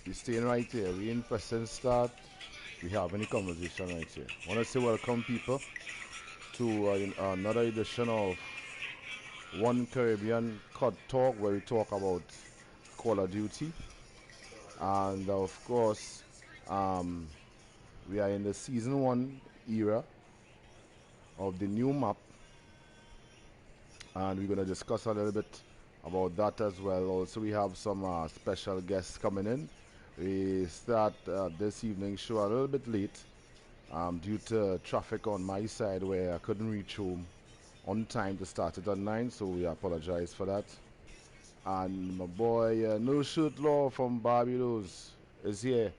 We staying right here. We in present start. We have any conversation right here. Want to say welcome, people, to another edition of One Caribbean Cod Talk, where we talk about Call of Duty, and of course, um, we are in the season one era of the new map, and we're gonna discuss a little bit about that as well. Also, we have some special guests coming in. We start this evening show a little bit late due to traffic on my side where I couldn't reach home on time to start it at 9, so we apologize for that. And my boy, No Shoot Law from Barbados is here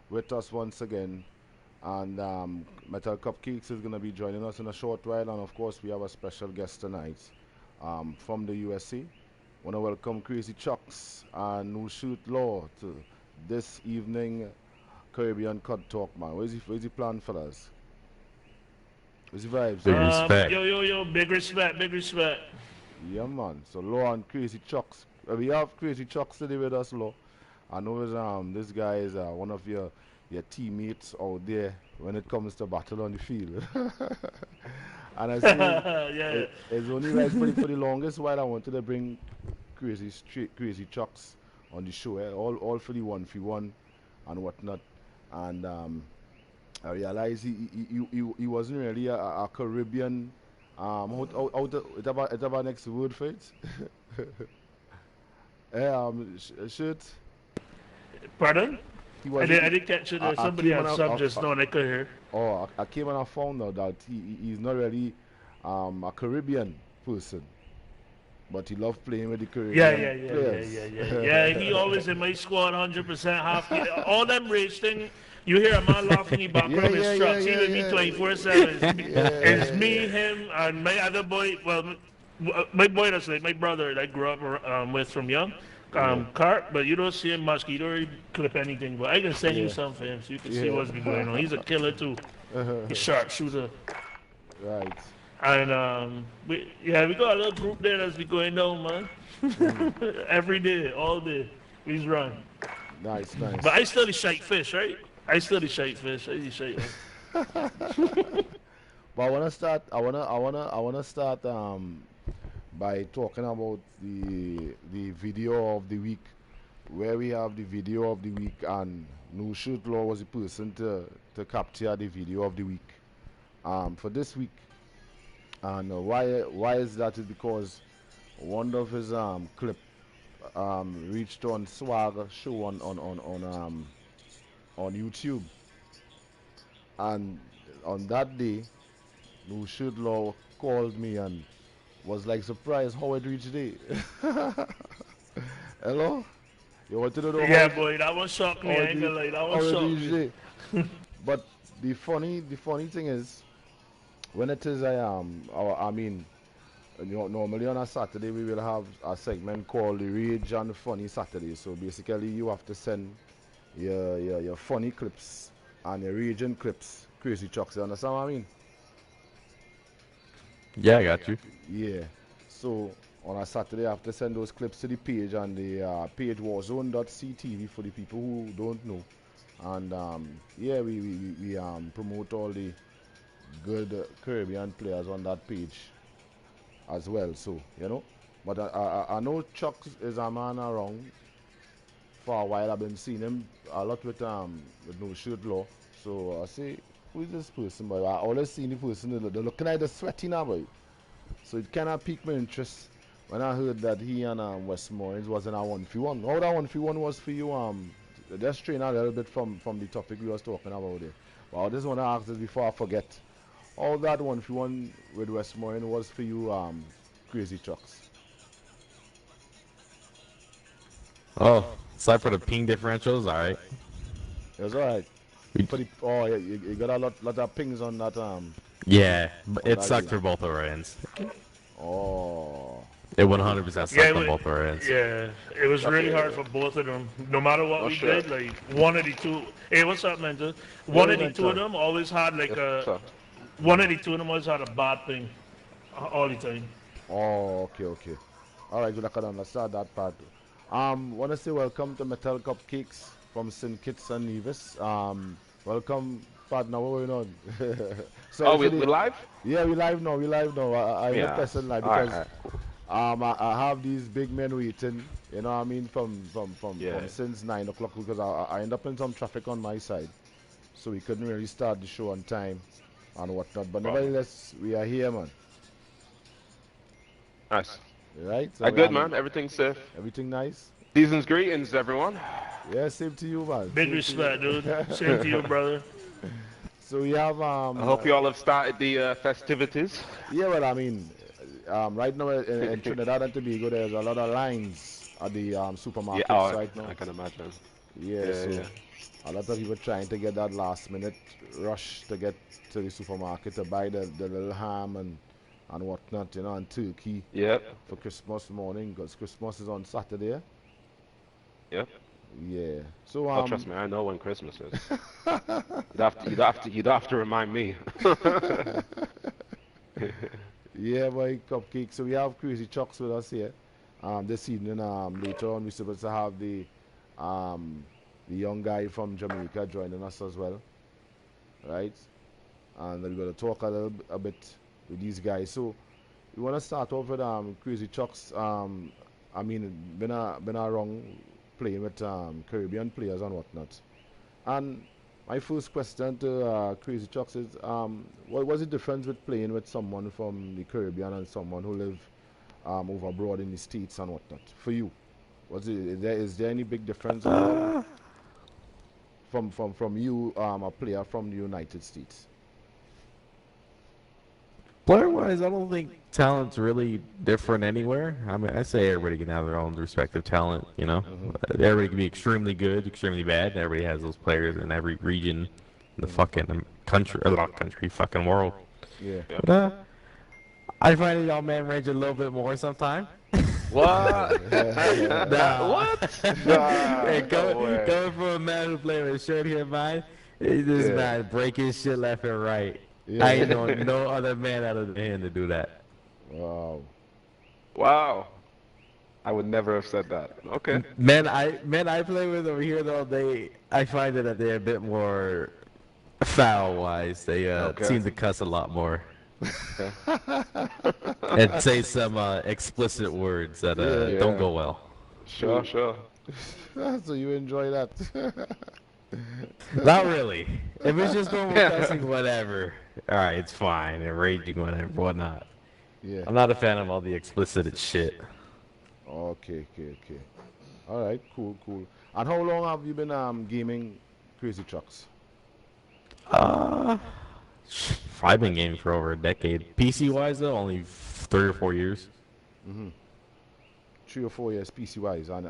with us once again. And Metal Cupcakes is going to be joining us in a short while. And of course, we have a special guest tonight from the USA. Want to welcome Crazy Chucks and No Shoot Law to this evening Caribbean Cod Talk, man. Where's the plan for us? Where's the vibes? Big respect. Yo, big respect, big respect. Yeah, man. So Law and Crazy Chucks. We have Crazy Chucks today with us, Law. I know this guy is one of your teammates out there when it comes to battle on the field. And I see Yeah. it's only right for the longest while I wanted to bring Crazy Chucks on the show, all for the 1v1 and whatnot. And I realized he wasn't really a Caribbean. It's about next word for it. Shoot. Pardon? He I wasn't. didn't catch it. I Somebody came had on some just now and I could hear. I came and I found out that he's not really a Caribbean person, but he loves playing with the Caribbean players. Yeah, he always in my squad 100% half. All them race thing, you hear a man laughing in the background Yeah, his yeah, trucks. yeah, He with yeah, me yeah. 24/7. It's Yeah. me, him, and my other boy. Well, my boy that's like my brother that I grew up with from young. Yeah. Cart, but you don't see him much. He don't really clip anything. But I can send you Yeah. some for him so you can see Yeah. what's been going on. He's a killer too. He's sharp shooter. Right. And we got a little group there that's be going down, man. Every day, all day, we run. Nice, But nice. I still the shite fish, right? I still the shite fish. I the shite. But I wanna start. I wanna start by talking about the video of the week, where we have the video of the week, and No Shoot Law was the person to capture the video of the week for this week. And why is that? Is because one of his clip reached on Swag show on YouTube, and on that day, No Shoot Law called me and was like surprised how it reached there. Hello? You wanted to know Yeah, boy, that one shocked how me. I it, ain't gonna lie, that how one it shocked reached me. there? But the funny thing is, when it is I mean, normally on a Saturday we will have a segment called the Rage and Funny Saturday. So basically you have to send your funny clips and your raging clips, Crazy Chucks. You understand what I mean? Yeah, I got you. Yeah. So on a Saturday, I have to send those clips to the page, and the page warzone.ctv for the people who don't know. And yeah, we promote all the good Caribbean players on that page as well. So but I know Chuck is a man around for a while. I've been seeing him a lot with No Shirt Law. So I say, who is this person, boy? I always see the person. They're looking like they're sweating now, boy. So it kind of piqued my interest when I heard that he and Westmoreland was in a 1v1. How that 1v1 was for you? Just train a little bit from the topic we was talking about there. But I just want to ask this before I forget. How that 1v1 with Westmoreland was for you, Crazy Trucks? Oh, aside for the ping differentials, all right. It was alright. We, Oh, yeah, you got a lot of pings yeah, but on it that sucked day. for both of our ends. Oh, It 100% Yeah, sucked on both of our ends. yeah, it was really hard for both of them. No matter what No we shit. did, like one of the two. Hey, what's up, man? One yeah, of the two of mental. them always had like Yes, a. sir. One of the two of them always had a bad thing, all the time. Oh, okay. All right, good luck on understand that part. Want to say welcome to Metal Cupcakes. from St. Kitts and Nevis. Welcome, partner. What going on? Oh, Sorry for we the. live? Yeah, we live now. We live now. I end up Yeah. pressing live All right, because all right, cool. I have these big men waiting. You know what I mean? Yeah. From since 9 o'clock because I end up in some traffic on my side, so we couldn't really start the show on time and whatnot. But Problem. nevertheless, we are here, man. Nice. Right? So Good, man. Everything's safe. everything nice. Season's greetings, everyone. Yeah, same to you, man. Big Same to you. respect, dude. Same to you, brother. So we have I hope you all have started the festivities. yeah, well, I mean, right now in Trinidad and Tobago, there's a lot of lines at the Yeah, supermarkets oh, right now. I can imagine. Yeah, Yeah, so yeah. a lot of people trying to get that last minute rush to get to the supermarket to buy the little ham and whatnot, you know, and turkey Yep, for Christmas morning because Christmas is on Saturday. yep. Yeah. So Oh, trust me, I know when Christmas is. You'd have to remind me. yeah, boy, cupcake. So we have Crazy Chucks with us here. This evening, later on, we're supposed to have the young guy from Jamaica joining us as well, right? And we're gonna talk a bit with these guys. So we want to start off with Crazy Chucks. I mean, been around playing with Caribbean players and whatnot. And my first question to Crazy Chucks is, what was the difference with playing with someone from the Caribbean and someone who live over abroad in the States and whatnot? For you, is there any big difference at all from you, a player from the United States? Player-wise, I don't think talent's really different anywhere. I mean, I say everybody can have their own respective talent, you know? Everybody can be extremely good, extremely bad. Everybody has those players in every region in the fucking country, or not country, fucking world. Yeah. But, I find y'all man range a little bit more sometimes. What? Nah. What? Hey, No way. coming from a man who played with short hair man, this Yeah. man breaking shit left and right. Yeah. I ain't know no other man other than him to do that. Wow. Wow. I would never have said that. Okay. Men I play with over here though, I find that they're a bit more foul wise. They Okay. seem to cuss a lot more Okay. and say some explicit words that Yeah. don't go well. Sure, sure. So you enjoy that? Not really. If it's just normal Yeah. cussing, whatever. All right, it's fine. And raging, whatever, whatnot. Yeah. I'm not a fan of all the explicit shit. Okay. All right. Cool. And how long have you been gaming Crazy Trucks? I've been gaming for over a decade. PC wise though, only 3 or 4 years. 3 or 4 years PC wise and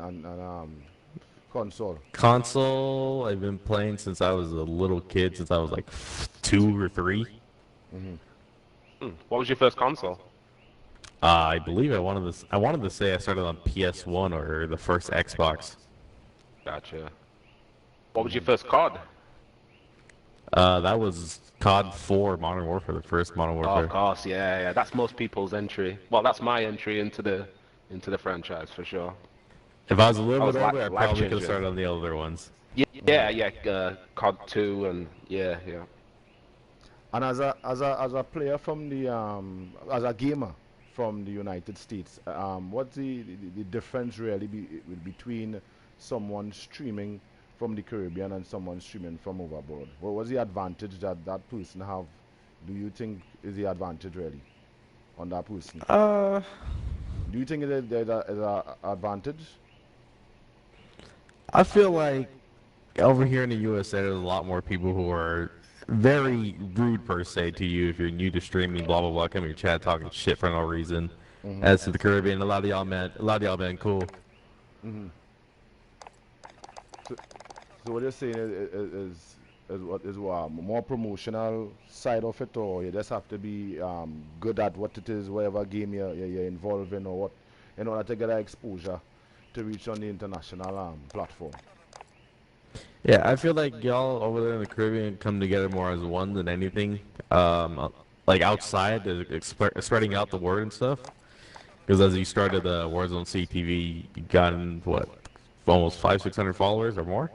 console. Console, I've been playing since I was a little kid, since I was like 2 or 3. What was your first console? I believe I wanted to say I started on PS1 or the first Xbox. Gotcha. What was your first COD? That was COD 4 Modern Warfare, the first Modern Oh, Warfare. of course, yeah. That's most people's entry. Well, that's my entry into the franchise for sure. If I was a little That bit was older, I probably could have life-changing. started on the older ones. Yeah. COD 2 and yeah. And as a player from the as a gamer from the United States, what's the difference really between someone streaming from the Caribbean and someone streaming from over abroad? What was the advantage that person have? Do you think is the advantage really on that person? Do you think there's a advantage? I feel like over here in the USA, there's a lot more people who are very rude per se to you if you're new to streaming, blah blah blah, come in your chat talking shit for no reason. As to the Caribbean, a lot of y'all been cool. So what you're saying is what more promotional side of it, or you just have to be good at what it is, whatever game you're involved in, or what, in order to get that exposure to reach on the international platform. Yeah, I feel like y'all over there in the Caribbean come together more as one than anything. Like outside, spreading out the word and stuff. Because as you started Warzone CTV, you gotten what, almost 500-600 followers or more.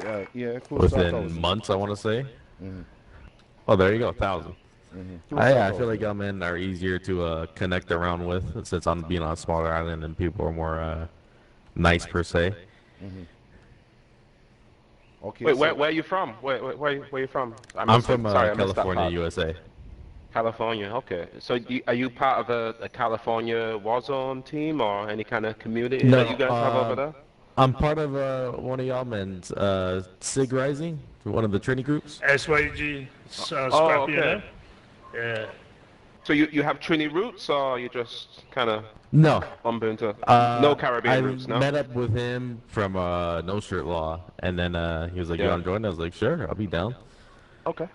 Yeah, close to within 1,000. months, I want to say. Mm-hmm. Oh, there you go, 1,000. Close to I feel 1,000. like men are easier to connect around with since I'm being on a smaller island and people are more nice per se. Okay, Wait, so where are you from? Where you from? I'm from Sorry, I missed that California, part. USA. California. Okay. So are you part of a California Warzone team or any kind of community that you No, guys have over there? I'm part of one of y'all men's Sig Rising, one of the Trinity groups. SYG, Oh, Scrappy and okay. them. Yeah. So you have Trini roots or you just kind of No, bump into no I Caribbean roots, no? met up with him from No Shirt Law, and then he was like, "You Yeah. want to join?" I was like, "Sure, I'll be down." Okay.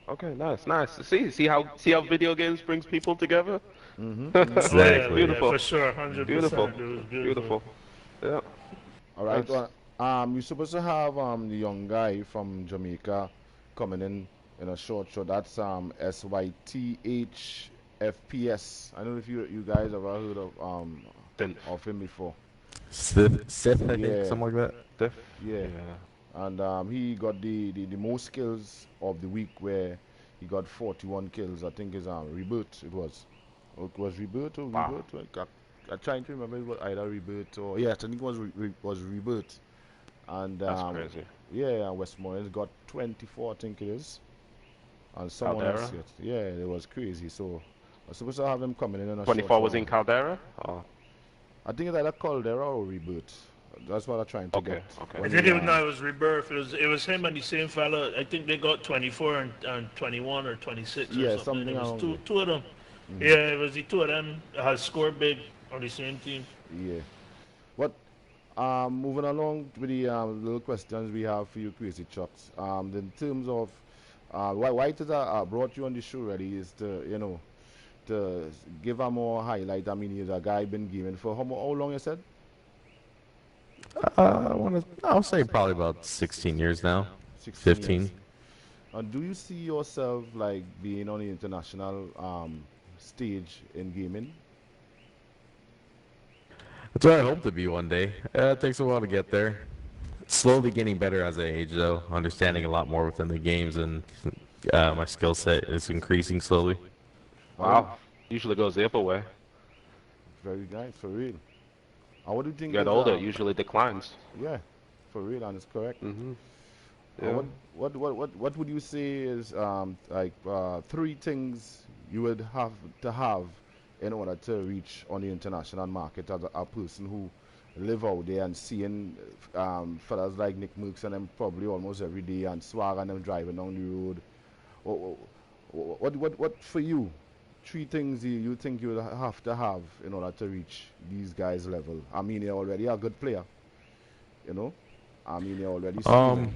Okay, nice. See how video games brings people together? Oh yeah, Exactly. yeah, Beautiful. for sure, Beautiful. 100%. It was beautiful. Beautiful. Yeah. all right. Nice. You're supposed to have the young guy from Jamaica coming in a short show. That's SYTHFPS. I don't know if you guys ever heard Then of him before. Sith, I think, Yeah, something like that. diff. yeah. Yeah. And he got the most kills of the week where he got 41 kills. I think his rebirth it was. It was rebirth or Wow. rebirth. I'm trying to remember it was either rebirth or yeah, I think it was was rebirth. And That's crazy. yeah, Westmoreland got 24, I think it is. And someone else Caldera. yet. Yeah, it was crazy. So I was supposed to have him coming in a short 24 was show. in Caldera? Oh, I think it's either Caldera or rebirth. That's what I'm trying to okay, get. okay. I When think he, it was Rebirth. It was him and the same fella. I think they got 24 and 21 or 26 or yeah, something. something It was around two of them. Yeah, it was the two of them has scored big on the same team. there. Yeah. But moving along with the little questions we have for you, Crazy Chucks. In terms of why it is I brought you on the show already is to to give a more highlight. I mean, he's a guy been gaming for how long you said? I'll say probably about 16 years now, 16 years. 15. And do you see yourself like being on the international stage in gaming? That's what I hope to be one day. It takes a while to get there. Slowly getting better as I age, though, understanding a lot more within the games, and my skill set is increasing slowly. Wow. Usually goes the other way. Very nice, for real. And what do you think Get is older, it usually declines. yeah, for real, and it's correct. Mm-hmm. And Yeah. what would you say is like three things you would have to have in order to reach on the international market as a person who live out there and seeing fellas like Nick Merckx and them probably almost every day and Swag and them driving down the road. What for you? Three things you think you would have to have in order to reach these guys' level. I mean, you're already a good player, you know. I mean, you're already skilled.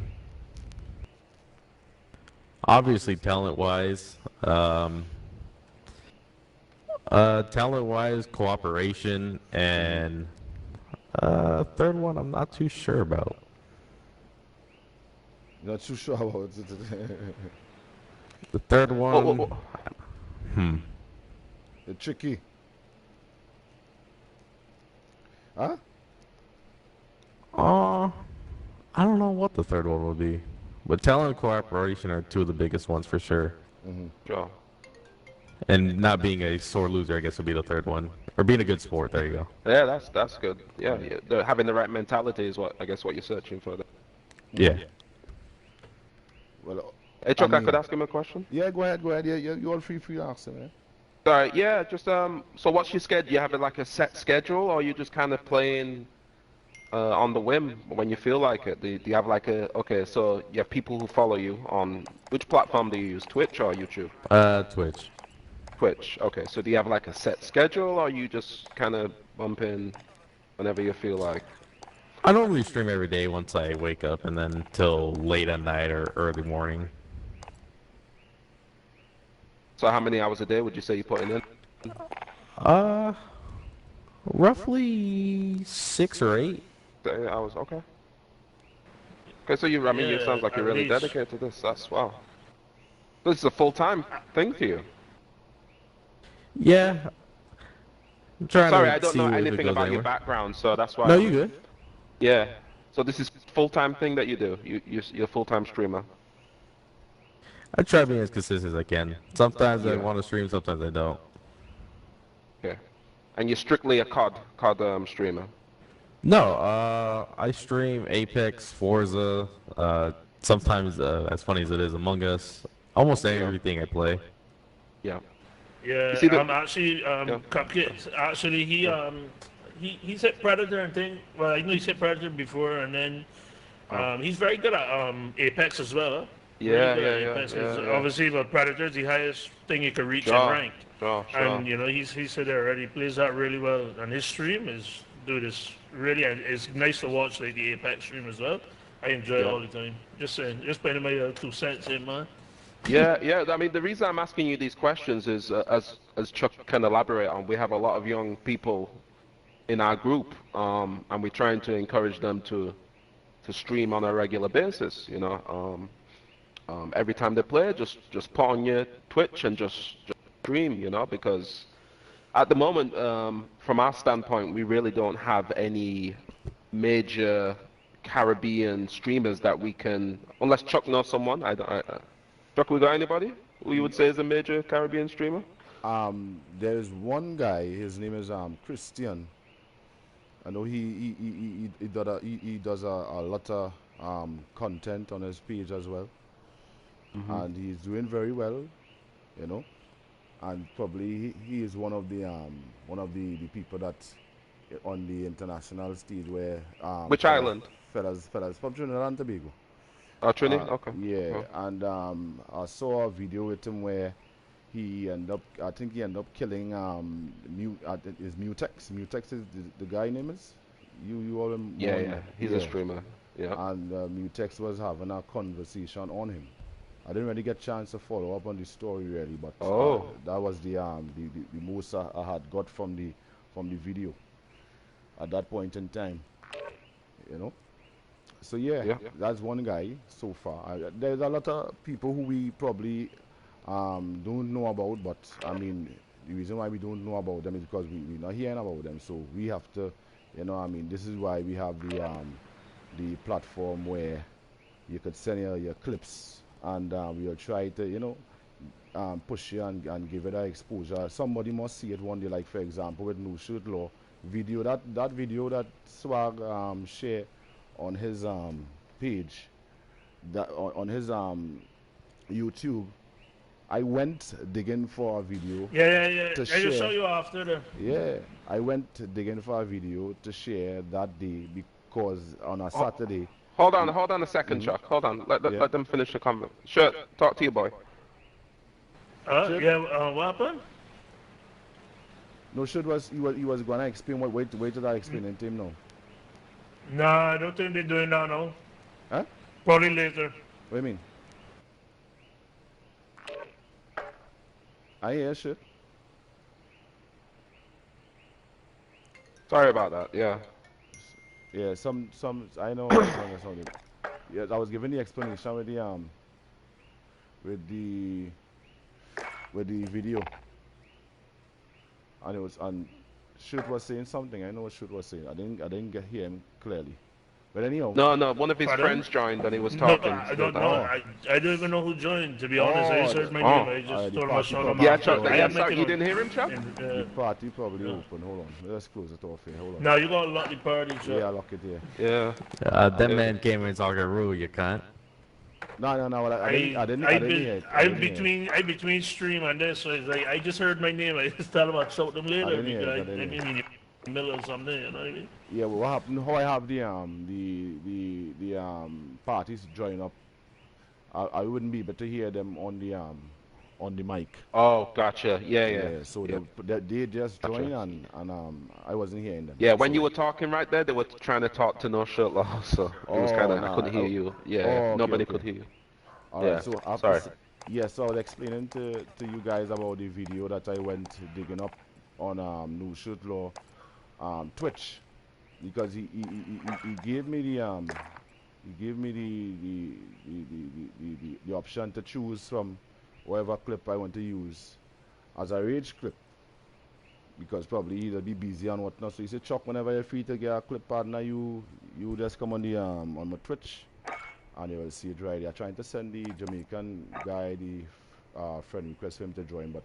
Obviously, talent-wise, cooperation, and third one I'm not too sure about. Not too sure about it. The third one, The tricky. Huh? I don't know what the third one will be, but talent and cooperation are two of the biggest ones for sure. Sure. And not being a sore loser, I guess, would be the third one, or being a good sport. There you go. Yeah, that's good. Yeah, having the right mentality is what you're searching for. Yeah. Well, Hey, Chuck, I mean- could ask him a question. yeah, go ahead. Yeah, you're all free to answer, man. Sorry, yeah, just so what's your schedule? You have like a set schedule, or you just kind of playing on the whim when you feel like it? Do you have like okay? So you have people who follow you on which platform do you use? Twitch or YouTube? Twitch. Twitch. Okay, so do you have like a set schedule, or you just kind of bump in whenever you feel like? I normally stream every day once I wake up, and then till late at night or early morning. So how many hours a day would you say you're putting in? Roughly 6 or 8. 8 hours. Okay. Okay, so I mean, it Yeah, sounds like you're at really least. dedicated to this. That's wow. This is a full-time thing for you. Yeah. I'm trying Sorry, to I don't see know if it anything goes about your anywhere. background, so that's why. No, you good. Yeah. So this is full-time thing that you do? You're a full-time streamer. I try being as consistent as I can. Sometimes I Yeah. want to stream, sometimes I don't. Okay. And you're strictly a COD streamer. No, I stream Apex, Forza, sometimes, as funny as it is, Among Us, almost Yeah. everything I play. Yeah. You Yeah, see the actually, yeah. Cupcakes. Actually, Yeah. he's hit Predator and thing. Well, I know he's hit Predator before, and then Oh. he's very good at Apex as well. Huh? Really Yeah, good at yeah, yeah, Apex because yeah, yeah. obviously, with Predator's the highest thing you can reach in Sure. ranked, Sure. and you know he's hit there already. He plays that really well, and his stream is dude is really and it's nice to watch like the Apex stream as well. I enjoy it Yeah. all the time. Just saying, just putting my 2 cents in, man. Yeah, yeah. I mean, the reason I'm asking you these questions is, as Chuck can elaborate on, we have a lot of young people in our group, and we're trying to encourage them to stream on a regular basis. Every time they play, just put on your Twitch and just stream. Because at the moment, from our standpoint, we really don't have any major Caribbean streamers that we can, unless Chuck knows someone. Chuck, we got anybody who you would say is a major Caribbean streamer? There's one guy. His name is Christian. I know he does a lot of content on his page as well, and he's doing very well, you know. And probably he is one of the people that on the international stage where Which island? fellas from Trinidad and Tobago. Oh, Trini? Okay. Yeah, Oh. and I saw a video with him where I think he ended up killing is Mutex. Mutex is the guy name is. You all him. Yeah, yeah. He's a streamer. Yeah. And Mutex was having a conversation on him. I didn't really get a chance to follow up on the story really, but Oh. that was the most I had got from the video at that point in time, you know. So yeah, Yeah. that's one guy so far. There's a lot of people who we probably don't know about, but I mean, the reason why we don't know about them is because we're not hearing about them. So we have to, I mean, this is why we have the platform where you could send your clips, and we'll try to, push you and give it a exposure. Somebody must see it one day, like for example with No Shirt Law video, that video that Swag share on his page, that on his YouTube. I went digging for a video. Yeah. To I share. just saw you after the. Yeah, I went digging for a video to share that day because on a Saturday. Hold on a second, Chuck. Hold on. Yeah. Let them finish the convo. Sure, talk to you, boy. Sure. Yeah. What happened? No, should was he was gonna explain what wait till I explain it to him now. Nah, I don't think they're doing that now. Huh? Probably later. What do you mean? I hear shit. Sorry about that. Yeah. Yeah, some I know some. Yes, I was giving the explanation with the video, and it was and Shoot was saying something. I know what Shoot was saying. I didn't hear him clearly. But anyhow. No. One of his Pardon? friends joined and he was No, talking. I don't know. I don't even know who joined. To be honest, I just heard my Oh. name. I just The told him I party saw them. probably- Yeah, Chuck, Chuck. I Yeah, am sorry, you didn't hear him, Chuck? The party probably open. Hold on. Let's close it off here. Hold on. Now you got to lock the party, Chuck. Yeah, I lock it here. Yeah. That man came in talking rule, you cunt. No. I didn't hear it. I I'm didn't hear it. between stream and this, so it's like I just heard my name. I just tell him I'll shout them later didn't hear it, because I didn't I hear mean in the middle of something, you know what I mean? Yeah, well, what happened? How I have the parties join up. I wouldn't be able to hear them on the mic. Oh, gotcha. Yeah. So Yeah. they just Gotcha. joined and I wasn't hearing them. Yeah, when So- you were talking right there, they were trying to talk to No Shirt Law, so it was Oh, kind of, nah, I couldn't hear you. Yeah, okay, nobody okay. could hear you. All right, Yeah, so after sorry. Yeah, so I was explaining to you guys about the video that I went digging up on No Shirt Law Twitch, because he gave me the option to choose from whatever clip I want to use as a rage clip. because probably he'll be busy and whatnot. So he said, Chuck, whenever you're free to get a clip partner, you just come on the on my Twitch, and you will see it right. They're trying to send the Jamaican guy the friend request for him to join, but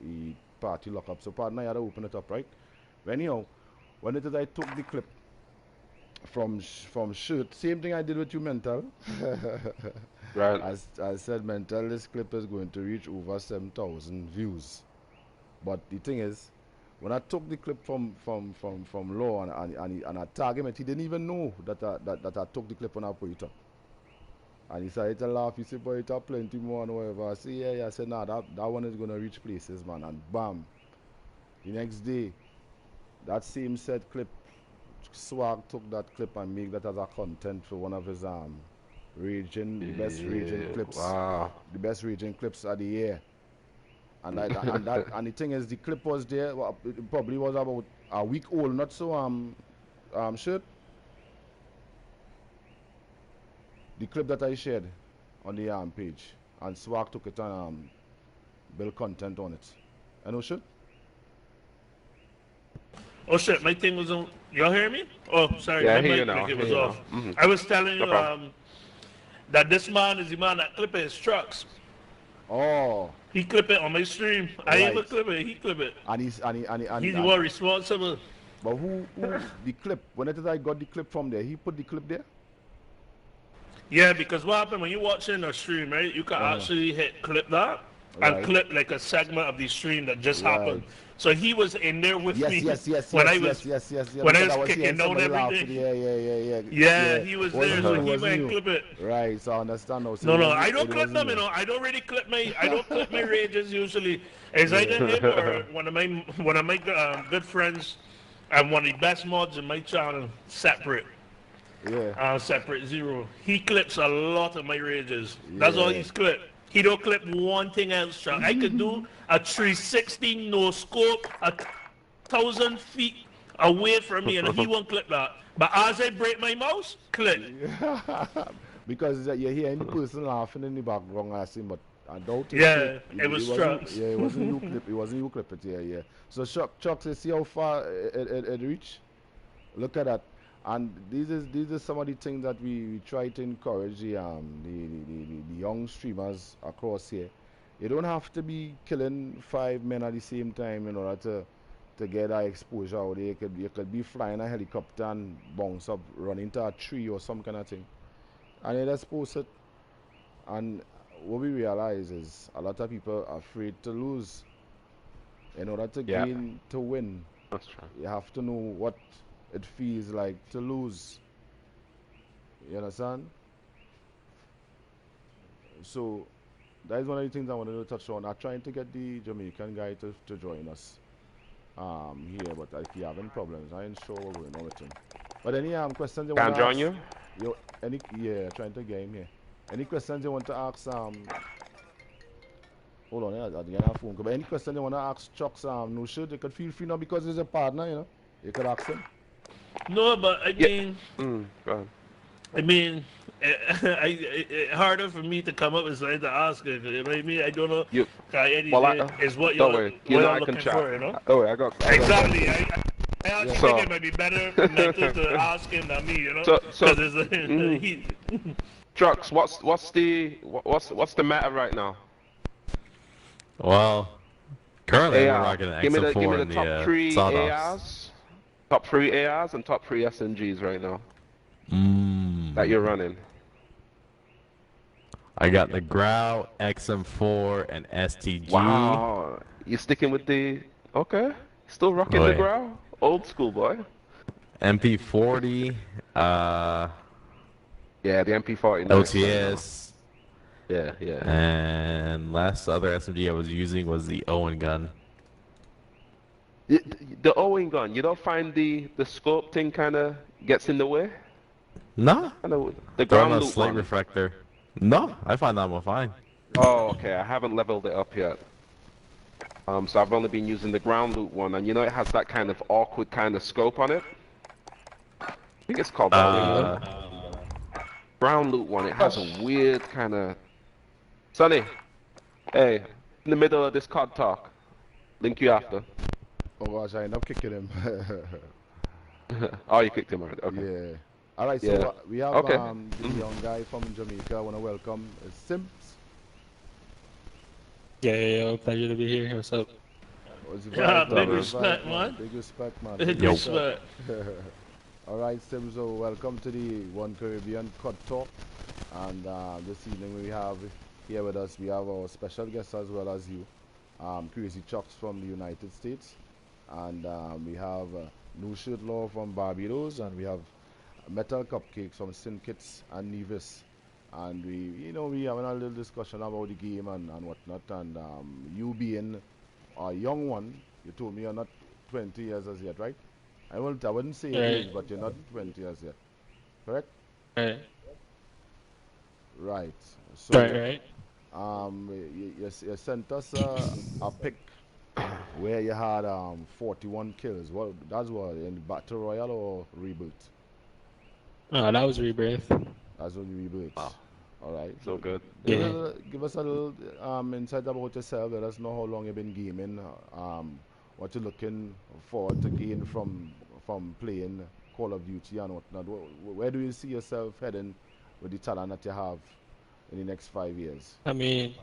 he party lock up. So partner, you had to open it up, right? But anyhow, when it is I took the clip from Shirt, same thing I did with you, Mental. Right. I said, Mental, this clip is going to reach over 7,000 views. But the thing is, when I took the clip from Law and I tagged him, he didn't even know that I took the clip when I put it up. And he started to laugh. He said, boy, it have plenty more and whatever. I said, yeah. I said, nah, that one is going to reach places, man. And bam, the next day, that same said clip, Swag took that clip and make that as a content for one of his the best raging clips. Wow. The best raging clips of the year. And and the thing is, the clip was there. Well, it probably was about a week old, not so Shirt. The clip that I shared on the page, and Swag took it and build content on it. I know, Shirt. Oh shit, my thing was on. Y'all hear me? Oh, sorry, Yeah, I my hear you mic now. like it I was hear you off. now. Mhm. I was telling No you problem. that this man is the man that clip his trucks. Oh, He clip it on my stream. I right. even clip it. He clip it. And He's the one responsible. But who the clip? When it is I got the clip from there, he put the clip there. Yeah, because what happened when you're watching a stream, right? You can actually hit clip that and Right. clip like a segment of the stream that just Right. happened. So he was in there with me Yes. when I was When I was kicking down everything. Yeah, he was there, so he went and clip it. Right, so I understand now. So No, it wasn't- I don't it clip wasn't them, you. I don't really clip my rages usually. It's either him or one of my good friends and one of the best mods in my channel, Separate. Yeah. Separate Zero. He clips a lot of my rages. That's all Yeah. he's clipped. He don't clip one thing else, Chuck. I could do a 360 no scope, 1,000 feet away from me, and he won't clip that. But as I break my mouse, clip. Because you hear any person laughing in the background, I see, but I doubt it. Yeah, it was wasn't, trucks. yeah, it wasn't you clip. It wasn't you clip it. Yeah. So Chuck, see how far it reached. Look at that. And these are some of the things that we try to encourage the young streamers across here. You don't have to be killing 5 men at the same time in order to get that exposure out there. You could be flying a helicopter and bounce up, run into a tree or some kind of thing. And you just post it. And what we realize is a lot of people are afraid to lose. In order to gain, to win, That's true. you have to know what it feels like to lose. You understand? So that is one of the things I wanted to touch on. I'm trying to get the Jamaican guy to join us here, but if you having problems, I ain't sure what's going on with him. But any questions you want Can to I ask? join you? Trying to get him here. Any questions you want to ask? Hold on, I get a phone call. But any question you want to ask Chuck's no shit, you could feel free now because he's a partner, you know. You could ask him. No, but I mean, Go ahead. It's harder for me to come up with something to ask it. You know what I mean? I don't know. Is what don't you're, worry. You know I looking can chat. for, you know? Don't worry, I got Exactly. I actually So- think it might be better for Nathan to ask him than me, you know? So- 'Cause it's, he, Trucks, what's the matter right now? Well, currently we're AR. rocking an Give me the XM4 in top the three Sawdust. ARs. Top 3 ARs and top 3 SMGs right now that you're running. I got the Grau, XM4, and STG. Wow. You sticking with the... Okay. Still rocking Oh, the yeah. Grau? Old school, boy. MP40, Yeah, the MP40. nice right now. LTS, Yeah. and last other SMG I was using was the Owen gun. The Owen gun, you don't find the scope thing kind of gets in the way? No, The they're ground on a loop slate one. reflector. No, I find that one fine. Oh, okay. I haven't leveled it up yet. So I've only been using the ground loop one, and you know it has that kind of awkward kind of scope on it. I think it's called that. Ground loop one. It has a weird kind of. Sonny, hey, in the middle of this COD talk, link you after. Oh gosh, I end up kicking him. Oh, you kicked him already. Okay. Yeah. All right, so Yeah. we have Okay. the young guy from Jamaica. I want to welcome Sims. Yeah, pleasure to be here. What's up? What's the Yeah, vibe, big man? What's the respect, vibe, man. Big respect, man. Big Big Yo. respect. All right, Sims. So welcome to the One Caribbean Cut Talk. And this evening we have here with us, we have our special guest as well as you, Crazy Chucks from the United States. And we have New Shirt Law from Barbados, and we have Metal Cupcakes from St. Kitts and Nevis. And we having a little discussion about the game and whatnot. And you being a young one, you told me you're not 20 years as yet, right? I wouldn't say your age, Right, but you're not 20 years yet, correct? right, Right. right, So right. you sent us a pic where you had 41 kills. What that's what in Battle Royale or Reboot? Oh, that was Rebirth. That's only Reboot. Wow. All right. So good. Yeah. Give us a little insight about yourself. Let us know how long you've been gaming. What you're looking forward to gain from playing Call of Duty and whatnot. Where do you see yourself heading with the talent that you have in the next 5 years? I mean,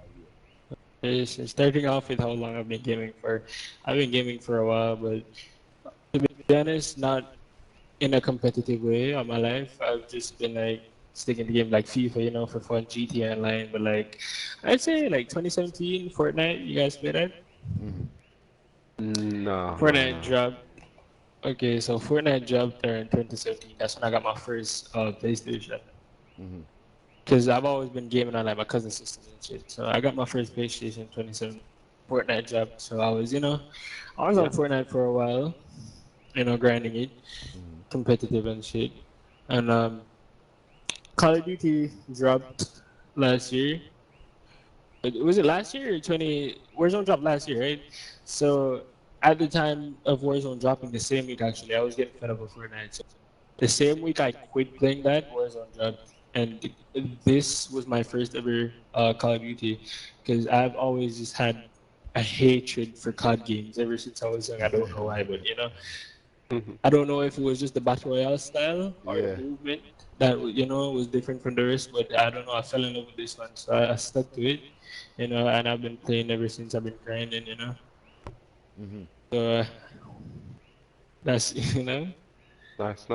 it's starting off with how long I've been gaming for. I've been gaming for a while, but to be honest, not in a competitive way all my life. I've just been like sticking to games like FIFA, for fun, GTA Online. But like, I'd say like 2017, Fortnite. You guys play that? No. Fortnite dropped. Okay, so Fortnite dropped there in 2017. That's when I got my first PlayStation. Mm-hmm. Because I've always been gaming on like my cousin's systems and shit. So I got my first PlayStation in 2017. Fortnite dropped. So I was on Fortnite for a while, grinding it, competitive and shit. And Call of Duty dropped last year. But was it last year or 20? Warzone dropped last year, right? So at the time of Warzone dropping, the same week actually, I was getting fed up with Fortnite. So the same week I quit playing that, Warzone dropped. And this was my first ever Call of Duty, because I've always just had a hatred for COD games ever since I was young. I don't know why, but I don't know if it was just the battle royale style or Yeah. the movement that was different from the rest. But I don't know. I fell in love with this one, so I stuck to it, and I've been playing ever since. I've been grinding, Mm-hmm. So that's Nice.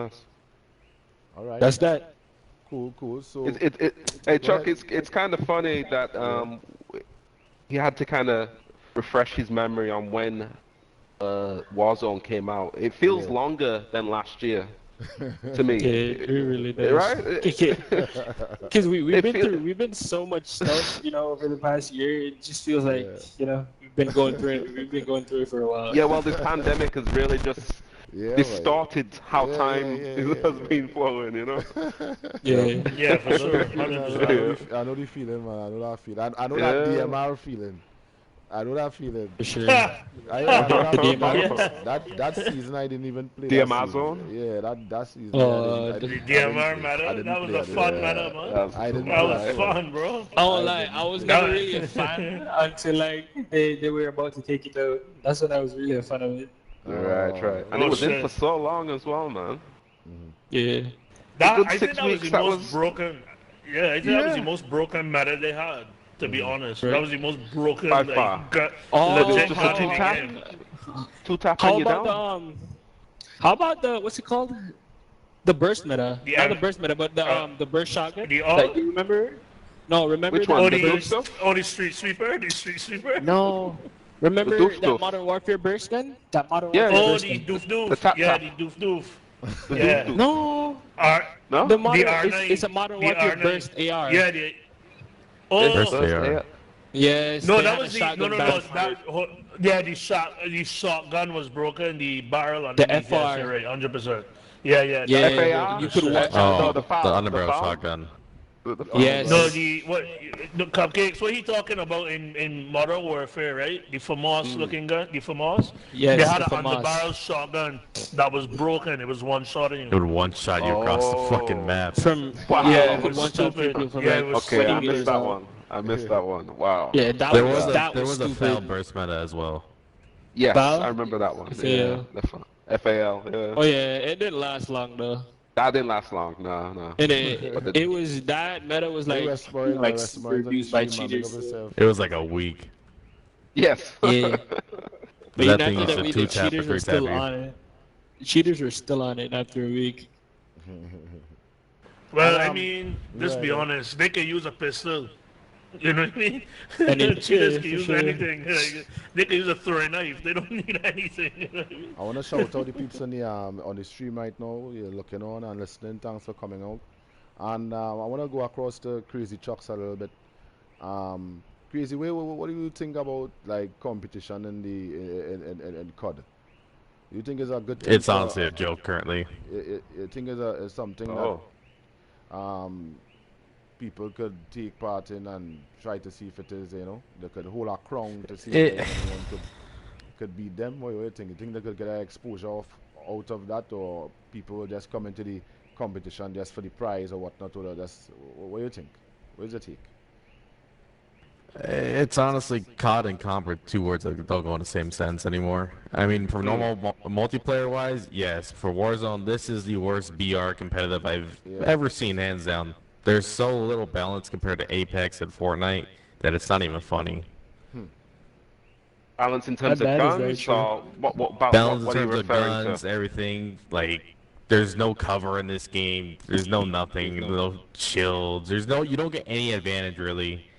All right. that's that. Cool. So Hey go Chuck, ahead. it's kind of funny that he had to kind of refresh his memory on when Warzone came out. It feels Yeah. longer than last year to me. Yeah, it really does. Right? Because we've It been feel- we've been so much stuff, over the past year. It just feels like, Yeah. we've been going through it. We've been going through it for a while. Yeah, well, this pandemic has really just Yeah, right. distorted how Yeah, time yeah. has been flowing, Yeah. Yeah, for sure. 100%. I know the feeling, man. I know that feeling. I know Yeah. that DMR feeling. I know that feeling. For sure. I know that, The DMR? that season I didn't even play. DMR that season. zone? Yeah, that season. Oh, I the didn't, The I didn't DMR play. matter. I didn't That was play a it. fun Yeah. matter, man. I didn't That play was it. fun, bro. I won't lie, I was never That- really a fan until like they were about to take it out. That's when I was really a fan of it. Right. And Oh, it was in shit. for so long as well, man. Yeah. That, good I think 6 that was weeks, the that most was- broken. Yeah, I think that was Yeah. the most broken meta they had. To be honest, Right. that was the most broken. By like, far. Oh, legit just gun a in the two-tap? game. Two tap How and you about down. how about the what's it called? The burst meta. The Not the am- burst meta, but the burst shotgun. the all- Like, you remember? No, remember Which that one? Oh, The the the, doof stuff? oh, the street sweeper, No. Remember The doof that doof. Modern Warfare burst gun? That Modern Yeah, Warfare Oh, burst the gun. doof The tap Yeah, tap. the doof. The Yeah. doof doof. No. No? The modern R9. it's a Modern the Warfare R9. burst AR. Yeah, oh, Burst First, AR. yeah. Yes. no, they that had a was the shotgun no. back. Yeah, the shotgun was broken. The barrel The underneath. Yes, FR. you're right, 100%. Yeah. Yeah, that was FAR? broken you as could shit. watch Oh, No, the the foul, underbarrel the foul. shotgun. The foul. Yes. No, the cupcakes. What he talking about in Modern Warfare, right? The FAMAS looking gun, the FAMAS. Yes, They had the an FAMAS. underbarrel shotgun that was broken. It was one shot in It you. would one shot you across the fucking Oh. map. From Wow. yeah, It from was one shot stupid. through from Yeah, like it was Okay, I 20 missed meters that out. one. I missed that one. Wow. Yeah, that There was was that a was stupid. failed burst meta as well. Yes, Val? I remember that one. FAL. Yeah, FAL. Yeah. Oh yeah, it didn't last long though. That didn't last long. No. And But it was that meta was Hey, like West Boy, like West super Boy's on the abused by stream, man. Big up cheaters. So. yourself. It was like a week. yes. Yeah. But That even thing after used that to week, the two-tap or cheaters were three-tap still you. on it. The cheaters were still on it after a week. Well, I mean, let's yeah, be yeah. honest. They can use a pistol. You know what I mean? And Cheaters yeah, can for use sure. anything. Like, they can use a throwing knife. They don't need anything. You know what I mean? I want to shout out the peeps on the stream right now. You're looking on and listening. Thanks for coming out. And I want to go across the Crazy Chucks a little bit. Crazy, what do you think about like competition in the in COD? You think it's a good thing? It's honestly a joke currently. You think it's something Oh. that people could take part in and try to see if it is, you know, they could hold a crown to see if anyone could beat them. What do you think? You think they could get an exposure out of that, or people will just come into the competition just for the prize or whatnot? Or just, what do you think? What is your take? It's honestly COD and Comp are two words that don't go in the same sense anymore. I mean, for normal multiplayer-wise, yes. For Warzone, this is the worst BR competitive I've ever seen, hands down. There's so little balance compared to Apex and Fortnite that it's not even funny. Balance in terms of That is very guns, true. or Balance what in are you terms of referring guns, to? everything. Like, there's no cover in this game. There's no nothing. No shields. You don't get any advantage really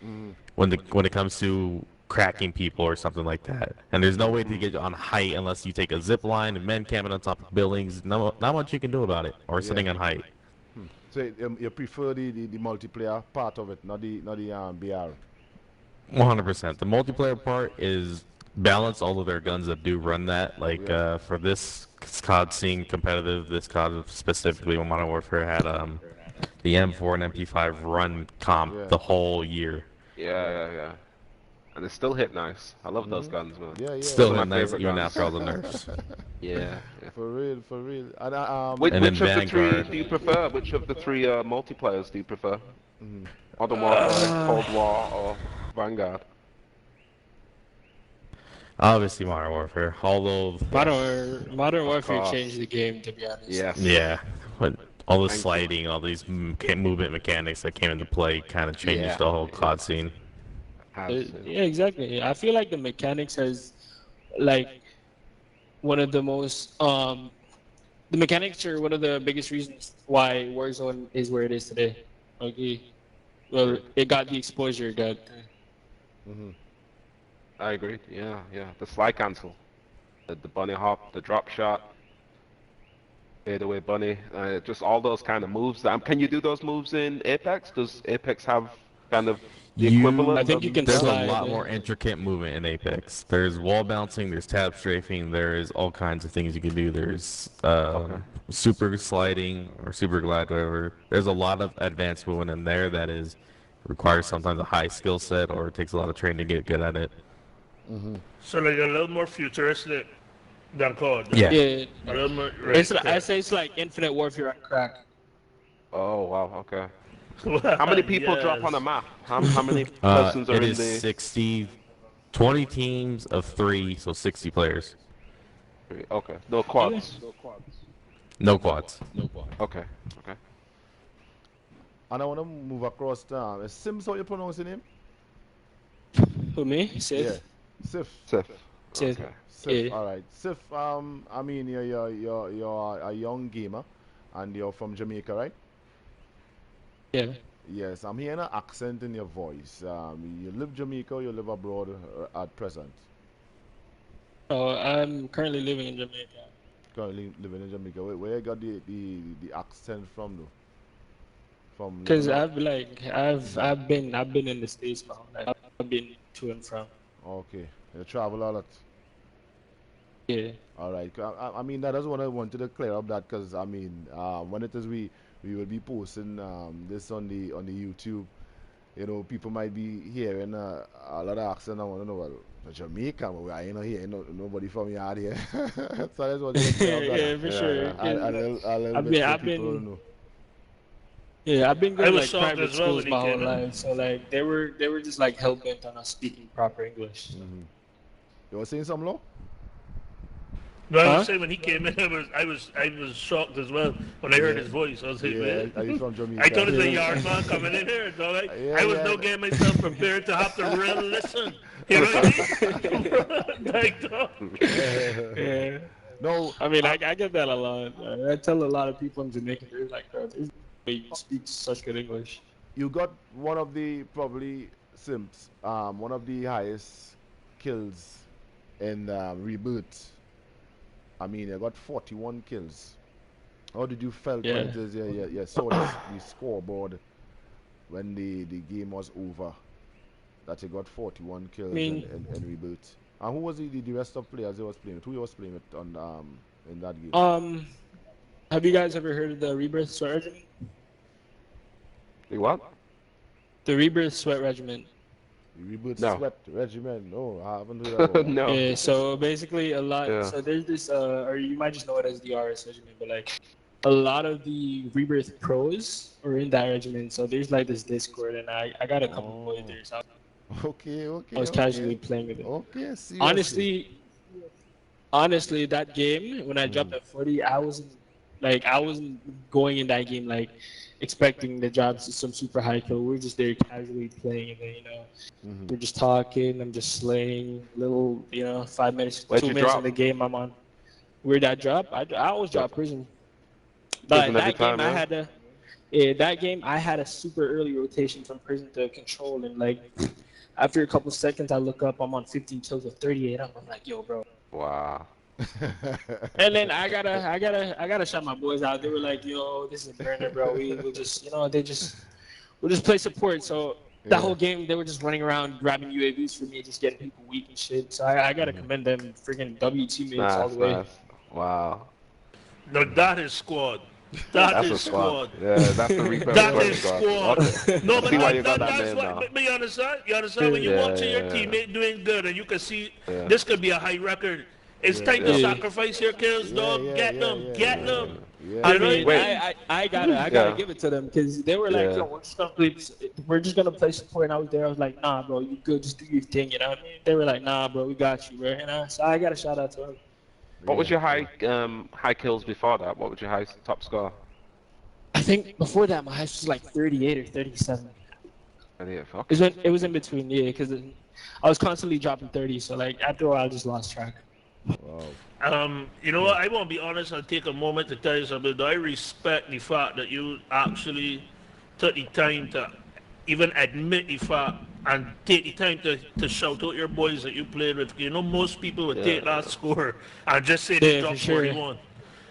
when it comes to cracking people or something like that. And there's no way to get on height unless you take a zip line and men camping on top of buildings. Not much you can do about it. Or sitting on height. So you prefer the multiplayer part of it, not the BR. 100%. The multiplayer part is balance all of their guns that do run that. Like for this COD scene competitive, this COD specifically, when Modern Warfare had the M4 and MP5 run comp the whole year. Yeah. And they still hit nice. I love those guns, man. Yeah. Still Those are hit my nice favorite even guns. after all the nerfs. Yeah. For real. And Which And then of the three Vanguard. do you prefer? Which of the three multiplayers do you prefer? Modern Warfare, Cold War, or Vanguard? Obviously Modern Warfare. Although, Modern Warfare course. changed the game, to be honest. Yes. yeah, but all the Thank you. sliding, all these movement mechanics that came into play kind of changed Yeah. the whole COD scene. Yeah, exactly. I feel like the mechanics has, like, one of the most the mechanics are one of the biggest reasons why Warzone is where it is today. Okay, well, it got the exposure it got. I agree. Yeah. The slide cancel, the bunny hop, the drop shot, fadeaway bunny, just all those kind of moves. Can you do those moves in Apex? Does Apex have kind of the equivalent? I think you can There's slide, a lot yeah. more intricate movement in Apex. There's wall bouncing, there's tab strafing, there's all kinds of things you can do. There's super sliding or super glide, whatever. There's a lot of advanced movement in there that requires sometimes a high skill set or it takes a lot of training to get good at it. So like a little more futuristic than COD. Yeah. Yeah, A little more. Right, it's I say it's like Infinite Warfare on crack. Oh wow. Okay. How many people drop on a map? How many persons are It in is the? 20 teams of 3, so 60 players. Okay. No quads. No quads. Okay. I want to move across the Sims. How you pronounce your name? Who, me? Sith? Yeah, Sif. Sif. Sith. Okay. Sif. Yeah. All right, Sif. I mean, you're a young gamer, and you're from Jamaica, right? Yeah. Yes, I'm hearing an accent in your voice. You live Jamaica, or you live abroad at present? Oh, I'm currently living in Jamaica. Currently living in Jamaica. Where you got the accent from, though? From Cause Lebanon? I've been in the States my whole life. I've been to and from. Okay, you travel a lot. Yeah. All right. I mean, that is what I wanted to clear up that because I mean, when it is we will be posting this on the YouTube. You know, people might be hearing a lot of accent. I want to know, well, Jamaica, but I ain't hearing nobody from yard here. So that's what you clear up that. Yeah, for sure. A little bit so people don't know. Yeah, I've been I going to was like shocked private as well schools when he my whole came in. life, so like they were just like hell bent on us speaking proper English. You were saying something, Lo? No, I Huh? was saying when he came in, I was shocked as well when I heard his voice. I was like, Yeah, man. are you from I Jamaica? thought it was a Yeah. yard man coming in here. So Yeah, I was yeah. now getting myself prepared to have to real listen. You know what I mean? Like, dog. Yeah. No, I mean, I get that a lot. I tell a lot of people in Jamaica, they're like, bro, there's no way you speak such good English. you got one of the probably Simps, one of the highest kills in Rebirth. I mean, you got 41 kills. How did you felt when Yeah. it is you saw the scoreboard when the game was over? That you got 41 I kills mean, in Rebirth. And who was the rest of players he was playing with? Who he was playing with on in that game? have you guys ever heard of the Rebirth Sweat Regiment? The what? The Rebirth Sweat Regiment. The Rebirth No. Sweat Regiment. No, I haven't heard about that. No. Yeah, so basically a lot. Yeah. So there's this, or you might just know it as the RS Regiment, but like a lot of the Rebirth pros are in that regiment. So there's like this Discord, and I got a couple boys there. So Okay, okay. I was okay. casually playing with it. Okay, seriously. Honestly, that game when I dropped at 40, I wasn't going in that game like expecting the jobs to some super high kill. We were just there casually playing, and then we're just talking. I'm just slaying little 5 minutes, Where'd 2 you minutes drop? in the game. I'm on. Where'd I drop? I always drop prison. Prison But every that game time, yeah? that game I had a super early rotation from prison to control, and like after a couple seconds, I look up, I'm on 15 kills with 38. I'm like, yo, bro. Wow. And then I gotta shout my boys out. They were like, yo, this is a burner, bro. We'll just we'll just play support. So that whole game they were just running around grabbing UAVs for me, just getting people weak and shit. So I gotta commend them, freaking W teammates all Nice, the way. nice. Wow. No, that is squad. That's Is a squad. Yeah, that's the Rebirth That is squad. squad. Okay. No, I but see why you got that that's name what. now. But you understand? You understand when you Yeah, watch your yeah. teammate doing good, and you can see Yeah. this could be a high record. It's time to Yeah. sacrifice your kills, dog. Get them. yeah. You I know mean, what I mean? I gotta Yeah. give it to them because they were like, Yeah. yo, we're just gonna play support. And I was there. I was like, nah, bro, you good? Just do your thing. You know what I mean? They were like, nah, bro, we got you, bro. So I got a shout out to them. What was your high kills before that? What was your high top score? I think before that, my highest was like 38 or 37. Yeah, fuck. It was in between, yeah, because I was constantly dropping 30. So like after a while, I just lost track. Wow. You know what? I want to be honest and take a moment to tell you something. I respect the fact that you actually took the time to even admit the fact and take the time to shout out your boys that you played with. You know, most people would take that score and just say they Yeah, dropped for sure. 41.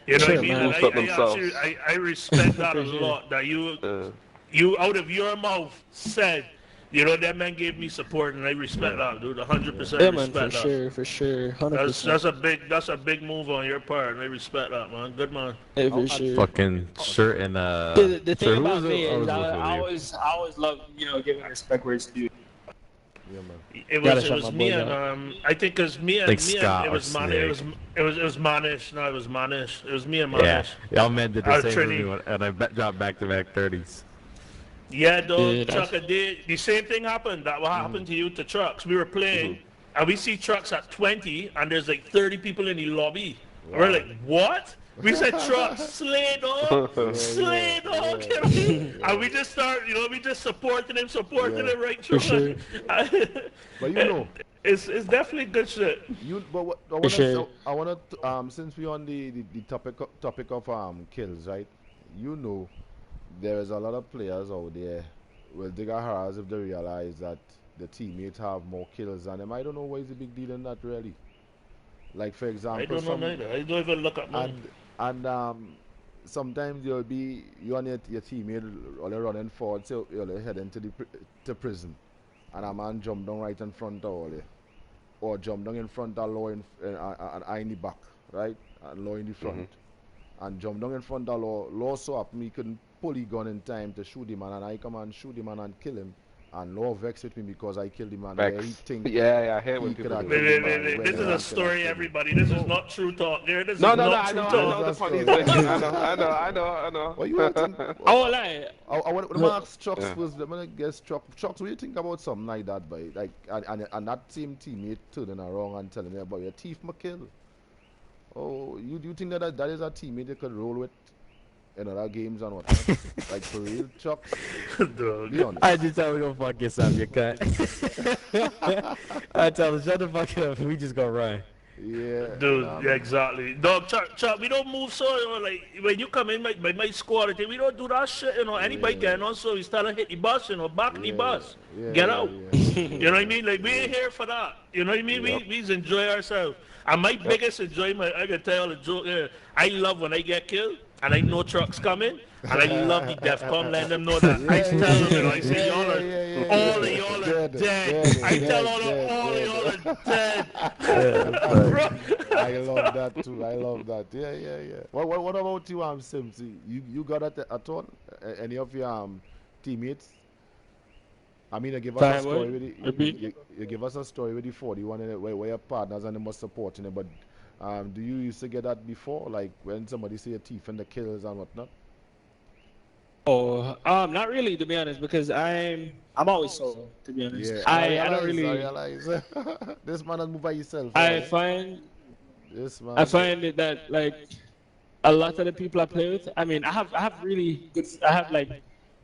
You know Sure, what I mean? man. And Boost up themselves. I respect that a For sure. lot. That you out of your mouth said, you know, that man gave me support, and I respect that, dude. 100% Yeah, man, respect that. for sure, 100%. That's a big move on your part, and I respect that, man. Good man. Yeah, for sure. Fucking shirt and The thing who about was it? me I is was with I you. always love giving respect where it's due. Yeah, man. It Gotta was shout my me boys and out. I think it was me and Like me Scott and it or was Manish. Snake. It was Manish. No, it was Manish. It was me and Yeah, Manish. y'all men did Out the of same Trinity. with me, and I dropped back-to-back 30s. Yeah, dog. Yeah, that's- Chuck did the same thing happened. That what happened to you to Trucks. We were playing, and we see Trucks at 20, and there's like 30 people in the lobby. And we're like, what? We said Trucks, slay dog, slay dog. You know? And we just start, we just supporting him right through. sure. But you know, It's definitely good shit. sure. I wanna since we're on the topic of kills, right? You know, there is a lot of players out there will dig a harass if they realize that the teammates have more kills than them. I don't know why is the big deal in that really. Like for example, I don't know neither. I don't even look at mine. and sometimes you'll be you and your teammate or they're running forward, so you'll head into to prison, and a man jump down right in front of all you, or jump down in front of law and I in the back, right, and law in the front, and jump down in front of law so up me couldn't pull the gun in time to shoot the man, and I come and shoot the man and kill him. And law vex with me because I killed the man. Where he think Yeah, I hate when he people coulda do killed Wait, the man wait. when This the is man a story, coulda everybody. This is not true talk. There, this No, is no, not I true know talk. the funny That's thing. good. I know. What you want to think? I won't lie. I want to ask Chucks Yeah. was the man guess Chucks, what do you think about something like that, boy? Like and that same teammate turning around and telling me about your thief McKill. Oh, you think that is a teammate you could roll with in other games and whatnot? Like for real, Chucks? Be Dog. honest. I just tell him go fuck yourself, you cut. I tell him shut the fuck up. We just go run. Yeah, you know Dude, what I yeah, mean? exactly. Dog, Chuck, we don't move so, like, when you come in my squad, we don't do that shit, anybody Yeah, can also, we start to hit the bus, back the yeah, bus. yeah, Get yeah, out. yeah, You know what I yeah, mean? Like, we ain't here for that. You know what I mean? yeah. We enjoy ourselves. And my Yep. biggest enjoyment, I can tell the joke, I love when I get killed, and I know trucks coming, and I love the DEFCON letting them know that. I Yeah, tell yeah, them, yeah, I say, yeah, yeah, yeah, yeah, all of yeah. y'all are Dead, dead. I tell all of dead. y'all are dead. Yeah, Bro. I love that too. I love that. Yeah, yeah, yeah. What about you, Sims? You got that at all? Any of your teammates? I mean, you give us a Sorry, story what? with the, Repeat. you give us a story with the 41 and where your partners and them was supporting it. But do you used to get that before, like when somebody say a thief and the kills and whatnot? Oh, not really, to be honest, because I'm always solo, to be honest. Yeah, I don't I really. realize. This man has moved by himself, I alright? find This I man. find it that like a lot of the people I play with. I mean, I have really good. I have like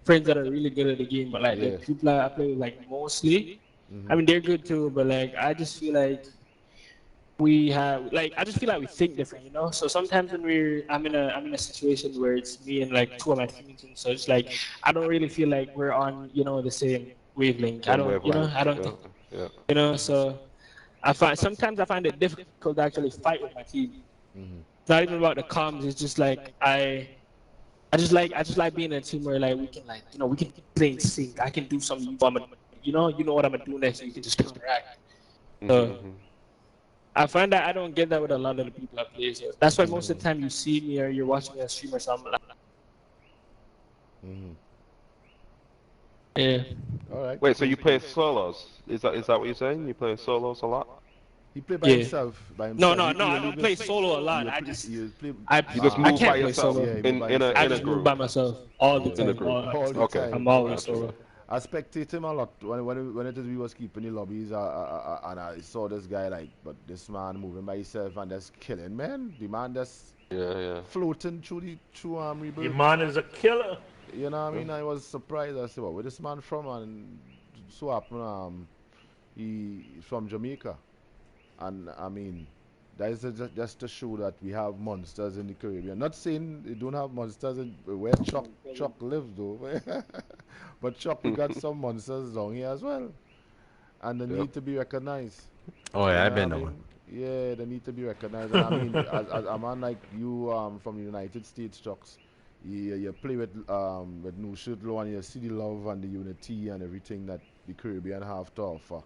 friends that are really good at the game, but like the Yeah. people I play with, like mostly, I Hmm. mean, they're good too, but like I just feel like we have like I just feel like we think different, you know. So sometimes when I'm in a situation where it's me and like two of my teammates and so it's like I don't really feel like we're on the same wavelength. I Same don't wavelength. I don't Yeah. think Yeah. so. Sometimes I find it difficult to actually fight with my team. Hmm. It's not even about the comms. It's just like I just like being in a team where like we can like we can play in sync. I can do something you know what I'm gonna do next, so you can just counteract. So Mm-hmm. I find that I don't get that with a lot of the people I play. So that's why most of the time you see me or you're watching me on stream or something. Like, Hmm. yeah. All right. Wait, so Cool. you play solos? Is that what you're saying? You play solos a lot? He play by Yeah. himself. By No, himself. no, no. I don't play solo a lot. You play. You play. You just I move by can't play yourself solo. Yeah, he move in by in a himself. I in a just move by group. myself all the Yeah. In a time. group. All the Okay. time. I'm always Gotcha. solo. I spectate him a lot when it is we was keeping the lobbies and I saw this guy like, but this man moving by himself and just killing man. The man just Yeah, yeah. floating through Your rebuild. man is a killer. You know what I mean? I was surprised. I said, well, where this man from? And so happened he's from Jamaica. And I mean, that is just to show that we have monsters in the Caribbean. Not saying we don't have monsters in where Chuck lives though, but Chuck we got some monsters down here as well, and they Yep. need to be recognized. Oh You yeah, I've know been what I knowing. mean? Yeah, they need to be recognized. And I mean, as a man like you from the United States, Chucks, you play with No Shirt Low and you see the love and the unity and everything that the Caribbean have to offer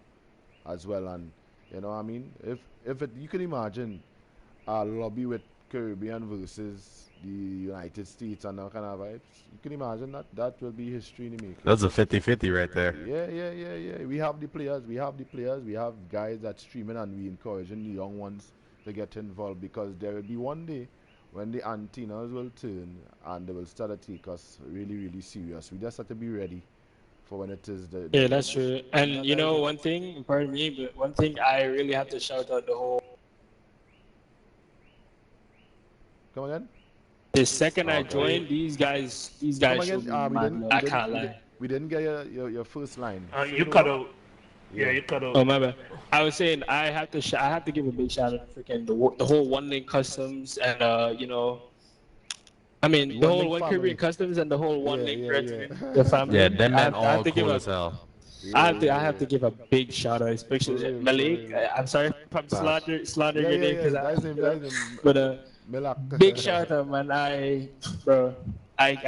as well. And you know what I mean? If you can imagine a lobby with Caribbean versus the United States and that kind of vibes, you can imagine that will be history in the making. That's a 50-50 right there. Yeah. We have the players. We have guys that streaming and we encouraging the young ones to get involved because there will be one day when the antennas will turn and they will start to take us really, really serious. We just have to be ready for when it is the Yeah, that's true. And that is it. one thing, pardon me, but one thing I really have to shout out Come again? the second I Okay. joined, these guys Come showed again? me mad love. I can't lie. We didn't get your first line. Say You it cut over. out. Yeah, you cut out. Oh my bad. I was saying I have to give a big shout out to freaking the whole One Link Customs and I mean the One whole Link One family. Caribbean Customs and the whole One Yeah, Link yeah, Brethren, yeah. the family. Yeah, them men I all have to give cool a as hell. I have to give a big shout out, For especially real, for Malik. real. I'm sorry if I'm slaughtering your name because That's him. That's him. but Milak. big shout out, man. I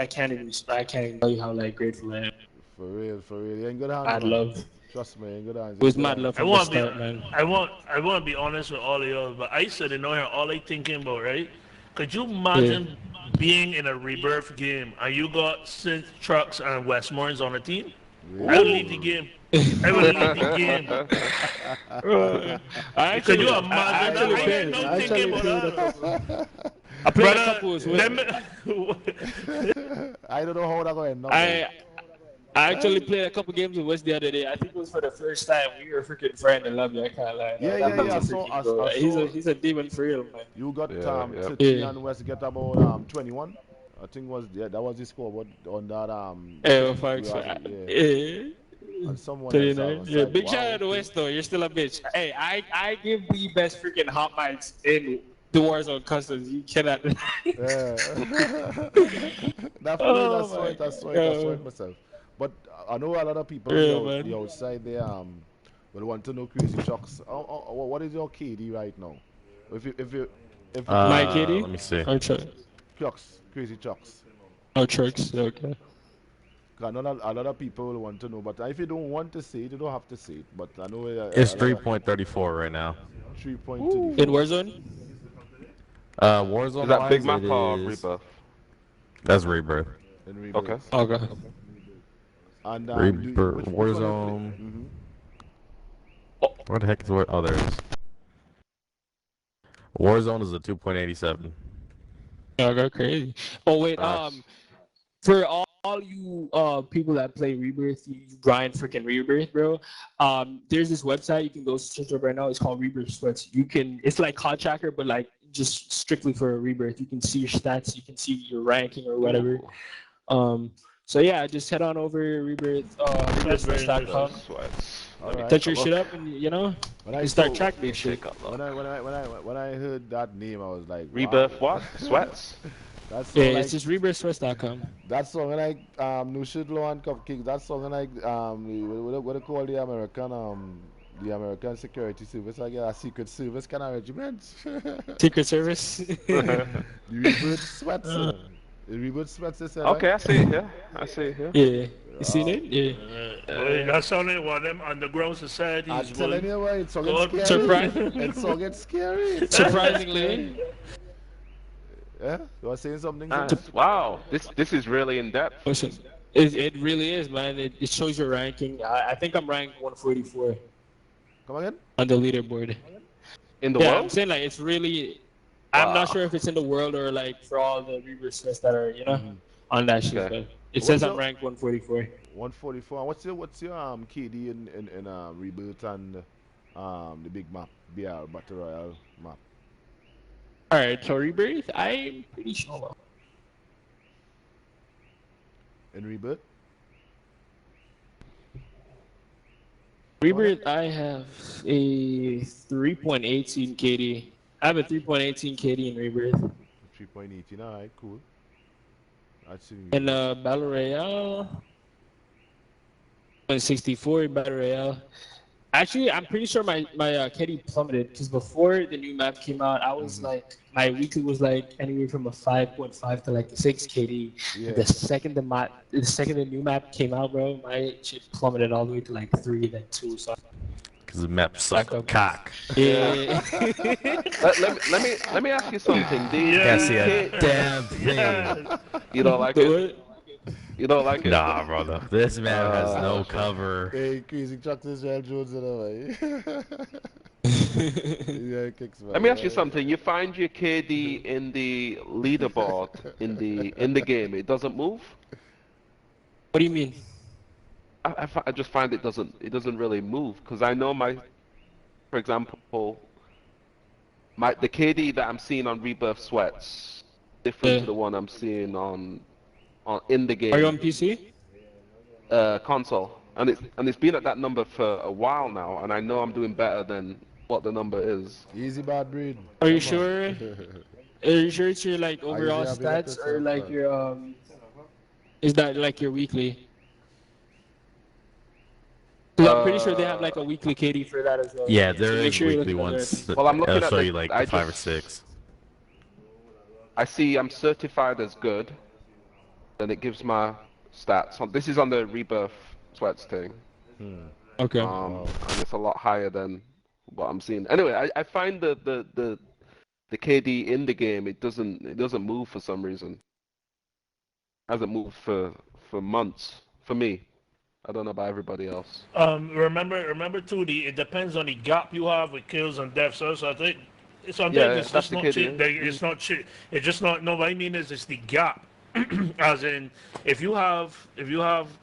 can't even tell you how like grateful I am. For real. You ain't good hands, Mad man. love. Trust me, you ain't good hands. It was mad love I from the want to be, start, man. I want to be honest with all of y'all, but I sitting on here, all I thinking about, right? Could you imagine being in a rebirth game and you got Synth Trucks and Westmoreland on the team? I would leave the game. I would leave the game. Could you imagine? I actually I played. ain't no I thinking actually about played. that. I played a Brother, couple as them, well. I don't know how that going. I I actually played a couple games with Wes the other day. I think it was for the first time. We were freaking friend and love you. I can't lie. Yeah, That yeah, man's yeah. a I saw, freaking goat. I saw. He's a demon for real, man. You got Yeah, yeah. Titi Yeah. and West get about 21. I think that was the score, but on that Yeah, you facts. have it, yeah. Yeah. And someone else, I 39. was Yeah, like, big wow, shout out to okay. West though. You're still a bitch. Hey, I give the best freaking hot mics in the Warzone customs. You cannot. Yeah. That feeling, Oh my I saw god. it myself. But I know a lot of people Yeah, the man. outside there will want to know Crazy Chucks. What is your KD right now? If you My can kitty? Let me see. Or truck? Chucks, Crazy Chucks. Oh, trucks. Okay. 'Cause I know a lot of people will want to know, but if you don't want to say it, you don't have to say it. But I know It's a lot of 3.34 right now. 3.34 In Warzone? Warzone Is that Big wise, Map it or is. Rebirth? That's Rebirth. in Rebirth. Okay. Okay. And Rebirth. which one you play? Warzone. Mm-hmm. What the heck is what? Oh, there it is. Warzone is a 2.87. Y'all go crazy. Oh wait, Nice. for all you people that play Rebirth, you grind freaking Rebirth, bro. There's this website you can go search up right now. It's called Rebirth Sweats. It's like COD Tracker, but like just strictly for Rebirth. You can see your stats, you can see your ranking or whatever. So yeah, just head on over Rebirth, That's very rebirthsweats.com. Sweats. All right. Touch your shit up, and When I you start saw- tracking this shit. When I heard that name, I was like, wow. Rebirth what? Sweats? That Yeah, song like it's just rebirthsweats.com. that song like No Shit Law and Cupcakes. That song like what they call the American Security Service, like a Secret Service kind of regiment. Secret Service. The Rebirth Sweats. The Rebirth Sweats is right? Okay, I see it here. I see it here. Yeah. You seen it? Yeah. That sounded one of them underground societies. I'm telling you what, it's so God, scary. surprise. It's so scary. Surprisingly. Yeah, you were saying something? Nice. Wow, this is really in depth. Listen, it really is, man. It shows your ranking. I think I'm ranked 144 Come again? on the leaderboard. In the Yeah, I'm world? saying like it's really. I'm Wow. not sure if it's in the world or like for all the Reaver sets that are on that shit. Okay. But it What's says I'm your- ranked 144. 144. What's your KD in Rebirth and the big map, BR Battle Royale map? All right, so Rebirth, I'm pretty sure. In Rebirth? Rebirth, I have a 3.18 KD. I have a 3.18 KD in Rebirth. 3.18. Alright, cool. That's in In Battle Royale, 164 Battle Royale. Actually, I'm pretty sure my KD plummeted because before the new map came out, I was like, my weekly was like anywhere from a 5.5 to like a 6 KD. Yeah. The second the new map came out, bro, my shit plummeted all the way to like 3, then 2. So Because the map sucked Back up. cock. yeah. Let me ask you something. Can't see a K- damn thing. you don't like Do it? it. You don't like it? Nah, brother. This map has no cover. Hey, Crazy Chuck Israel Jones in a way. Yeah, kicks Let me ask you something. You find your KD in the leaderboard in the game. It doesn't move. What do you mean? I just find it doesn't really move because I know for example, the KD that I'm seeing on Rebirth Sweats different Yeah. to the one I'm seeing on in the game. Are you on PC? Console, and it's been at that number for a while now, and I know I'm doing better than what the number is. Easy bad breed. Are you Come sure? on. Are you sure it's your like overall usually have it stats at or the like top, your is that like your weekly? 'Cause I'm pretty sure they have like a weekly KD for that as well. Yeah, So there make is sure you're weekly looking at ones. that. Well, I'm looking I'll at show the- you like I the 5 or just- 6. I see I'm certified as good. Then it gives my stats. This is on the Rebirth Sweats thing. Okay. And it's a lot higher than what I'm seeing. Anyway, I find the KD in the game it doesn't move for some reason. Hasn't moved for months for me. I don't know about everybody else. Remember too, it depends on the gap you have with kills and deaths. So I think sometimes Yeah, it's that's just the not KD, cheap. yeah. It's not cheap. It's just not. No, what I mean is it's the gap As in, if you have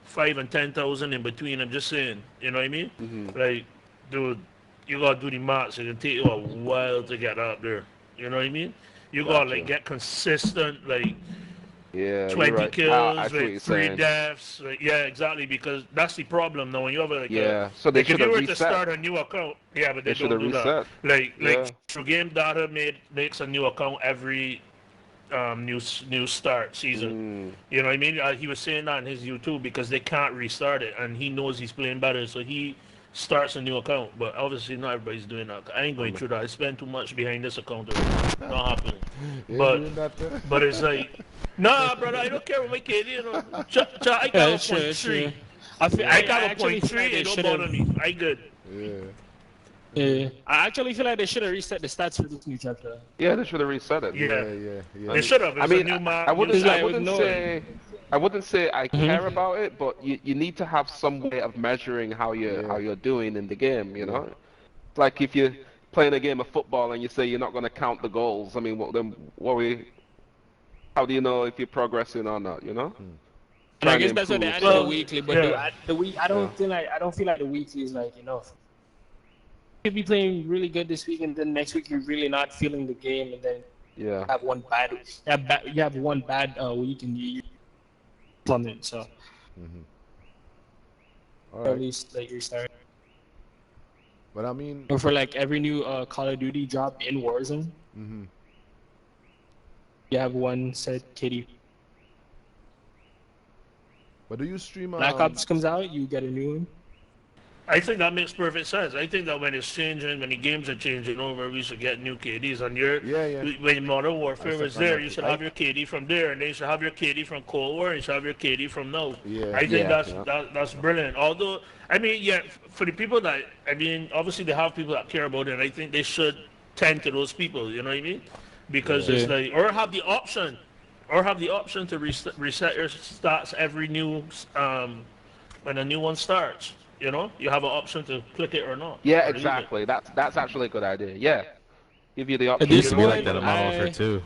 5 and 10,000 in between, I'm just saying, you know what I mean? Like, dude, you gotta do the maths. It can take you a while to get up there. You know what I mean? You gotta like Gotcha. get consistent, like Yeah, you're 20 right. I kills, see what like you're 3 saying. deaths. Like, yeah, exactly. Because that's the problem now. When you have Yeah, so they like if should you have were to reset. start a new account, yeah, but They they should don't have do that. reset. Like Yeah. True Game Data makes a new account every new start season. You know what I mean? He was saying that on his YouTube because they can't restart it, and he knows he's playing better, so he starts a new account. But obviously, not everybody's doing that. I ain't going through that. I spend too much behind this account already. Not happening. You But doing that, but it's like, nah, brother, I don't care what my KD. You know, I Yeah, got a it's true, point it's three. true. I feel, I I got a actually point feel like three. they It don't should bother have. me. I good. Yeah. Yeah, I actually feel like they should have reset the stats for this new chapter. Yeah, they should have reset it. Yeah. Yeah. They should have. I It's a mean, new map. I New wouldn't, It's I like with wouldn't no. say, I wouldn't say I Mhm. care about it, but you need to have some way of measuring how you're doing in the game. You know, like if you're playing a game of football and you say you're not going to count the goals. I mean, how do you know if you're progressing or not? You know, And I trying to guess that's what they improve. added the Well, weekly, but yeah. the week I Yeah. don't feel like the weekly is like enough. You could be playing really good this week, and then next week you're really not feeling the game, and then Yeah. have one bad you have one bad week and you plummet. So All at right. least like you're starting. But I mean, Or for like every new Call of Duty drop in Warzone, you have one set kitty. but do you stream Black Ops comes out, you get a new one. I think that makes perfect sense. I think that when it's changing, when the games are changing over, we should get new KDs. And when Modern Warfare was there, you should have your KD from there, and then you should have your KD from Cold War, and you should have your KD from now. Yeah. I think Yeah. that's brilliant. Although, I mean, yeah, for the people that, I mean, obviously they have people that care about it, and I think they should tend to those people. You know what I mean? Because it's Yeah. like, or have the option to reset your stats every new when a new one starts. You know, you have an option to click it or not. Yeah, or leave it. exactly. That's actually a good idea. Yeah, give you the At option. this Used to be like point, that in Modern Warfare 2.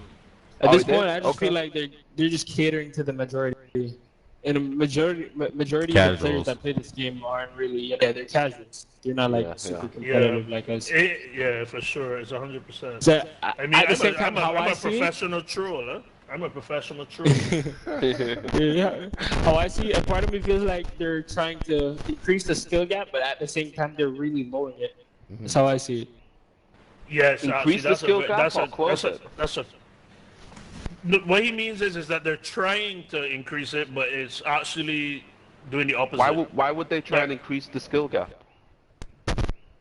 At Oh, this it did? point, I just Okay. feel like they're just catering to the majority. And a majority of the players Casuals. that play this game aren't really they're casuals. They're not like Yeah, super yeah. competitive like us. Yeah, for sure. It's 100%. So I mean, at the same time, how I'm I a see it, professional troll, huh? I'm a professional troll. yeah, how I see it, a part of me feels like they're trying to increase the skill gap, but at the same time, they're really lowering it. That's how I see it. Yes, Increase the skill gap or close it? What he means is that they're trying to increase it, but it's actually doing the opposite. Why would they try and increase the skill gap?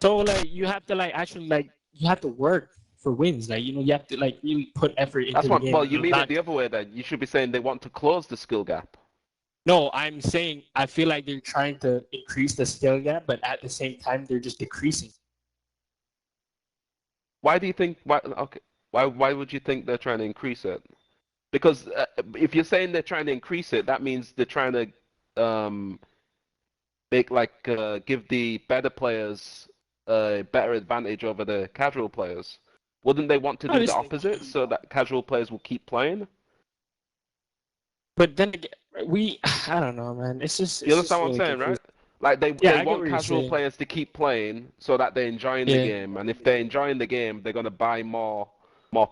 So like you have to like actually like you have to work for wins. Like you have to like really put effort into That's the what. game. Well, you mean it Not- the other way then. You should be saying they want to close the skill gap. No, I'm saying I feel like they're trying to increase the skill gap, but at the same time they're just decreasing. Why do you think? Why would you think they're trying to increase it? Because if you're saying they're trying to increase it, that means they're trying to give the better players a better advantage over the casual players. Wouldn't they want to do the opposite so that casual players will keep playing? But then again, I don't know, man. It's just. You understand what I'm saying, right? Like they I get want what you're casual saying. players to keep playing so that they're enjoying the game, and if they're enjoying the game, they're gonna buy more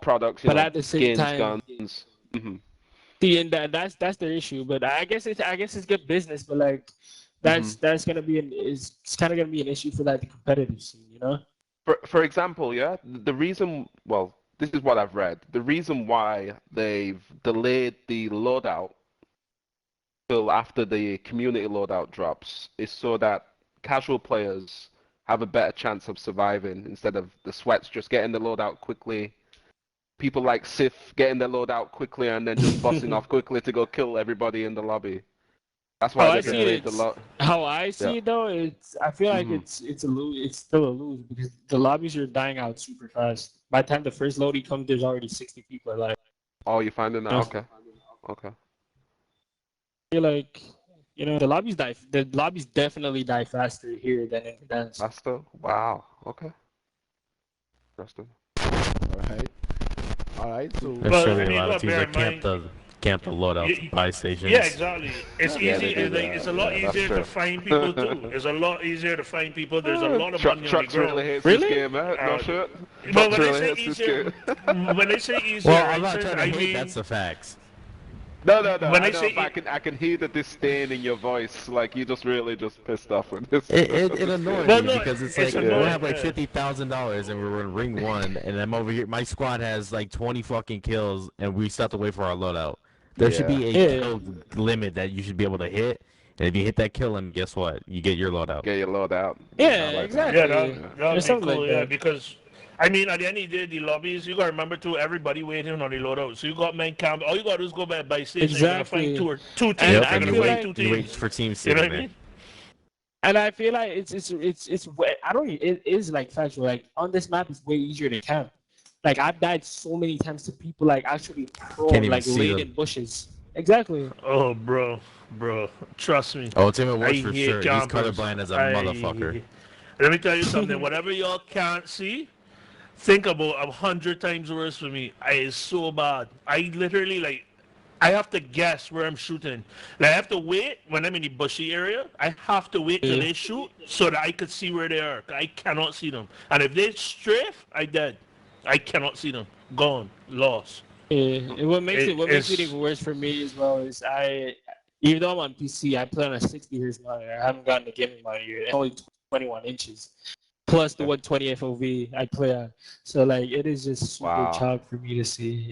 products. But at the same skins, time, guns. Mm-hmm. see, and that's their issue. But I guess it's good business. But like, that's gonna be it's kind of gonna be an issue for like the competitive scene, you know? For example, yeah, the reason, well, this is what I've read. The reason why they've delayed the loadout till after the community loadout drops is so that casual players have a better chance of surviving instead of the sweats just getting the loadout quickly. People like Sif getting their loadout quickly and then just bossing off quickly to go kill everybody in the lobby. That's why they delayed the lot. How I see it though, I feel like it's a lose. It's still a lose because the lobbies are dying out super fast. By the time the first loading comes, there's already 60 people alive. Oh, you're finding that? Okay. I feel like the lobbies definitely die faster here than in the dance. Faster? Wow. Okay. Interesting. All right. So There's But, surely I mean, a lot of look, teams bear that in camp can't have to load out the buy stations. Yeah, exactly. It's Yeah, easy. they do It's a lot that. Yeah, that's easier to true. find people too. It's a lot easier to find people. There's a lot of money on the Trucks really ground. hates Really? this game, eh? No shit. But Trucks when they really say hates this easier, game. when they say easier, Well, I'm right, not sis, trying to I hate. mean, That's the facts. No. When I they know, say but I can hear the disdain in your voice. Like you just really just pissed off with this. It annoys Well, me no, because it's it's like annoying, we'll have like yeah. $50,000 and we're in ring 1, and I'm over here. My squad has like 20 fucking kills, and we still have to wait for our loadout. There should be a Yeah. kill limit that you should be able to hit, and if you hit that kill limit, guess what? You get your loadout. Get your load out. Yeah, I like exactly. yeah, There's that'd be something cool. like Yeah, that. because I mean, at the end of the day, the lobbies, you gotta remember too. Everybody waiting on the loadout. So you got main camp. All you gotta do is go back by station. You're gonna Exactly. find two teams. And Yep, You're I and gonna feel find like two you wait teams. for teams You know sitting what I there. mean? And I feel like it's way, I don't it is like factual. Like on this map, it's way easier to camp. Like I've died so many times to people like actually prone, Can't even like see laid them. in bushes. Exactly. Oh, bro, trust me. Oh, Tim Woods I for hate sure. He's campers. colorblind as a motherfucker. Let me tell you something. Whatever y'all can't see, think about 100 times worse for me. It's so bad. I literally like. I have to guess where I'm shooting. Like, I have to wait when I'm in the bushy area. I have to wait till they shoot so that I could see where they are. I cannot see them. And if they strafe, I dead. I cannot see them. Gone. Lost. Yeah. And what makes it It's- even worse for me as well is even though I'm on PC, I play on a 60 hertz monitor. I haven't gotten a gaming monitor yet. It's only 21 inches. Plus the 120 FOV I play on. So like it is just super Wow. chalk for me to see.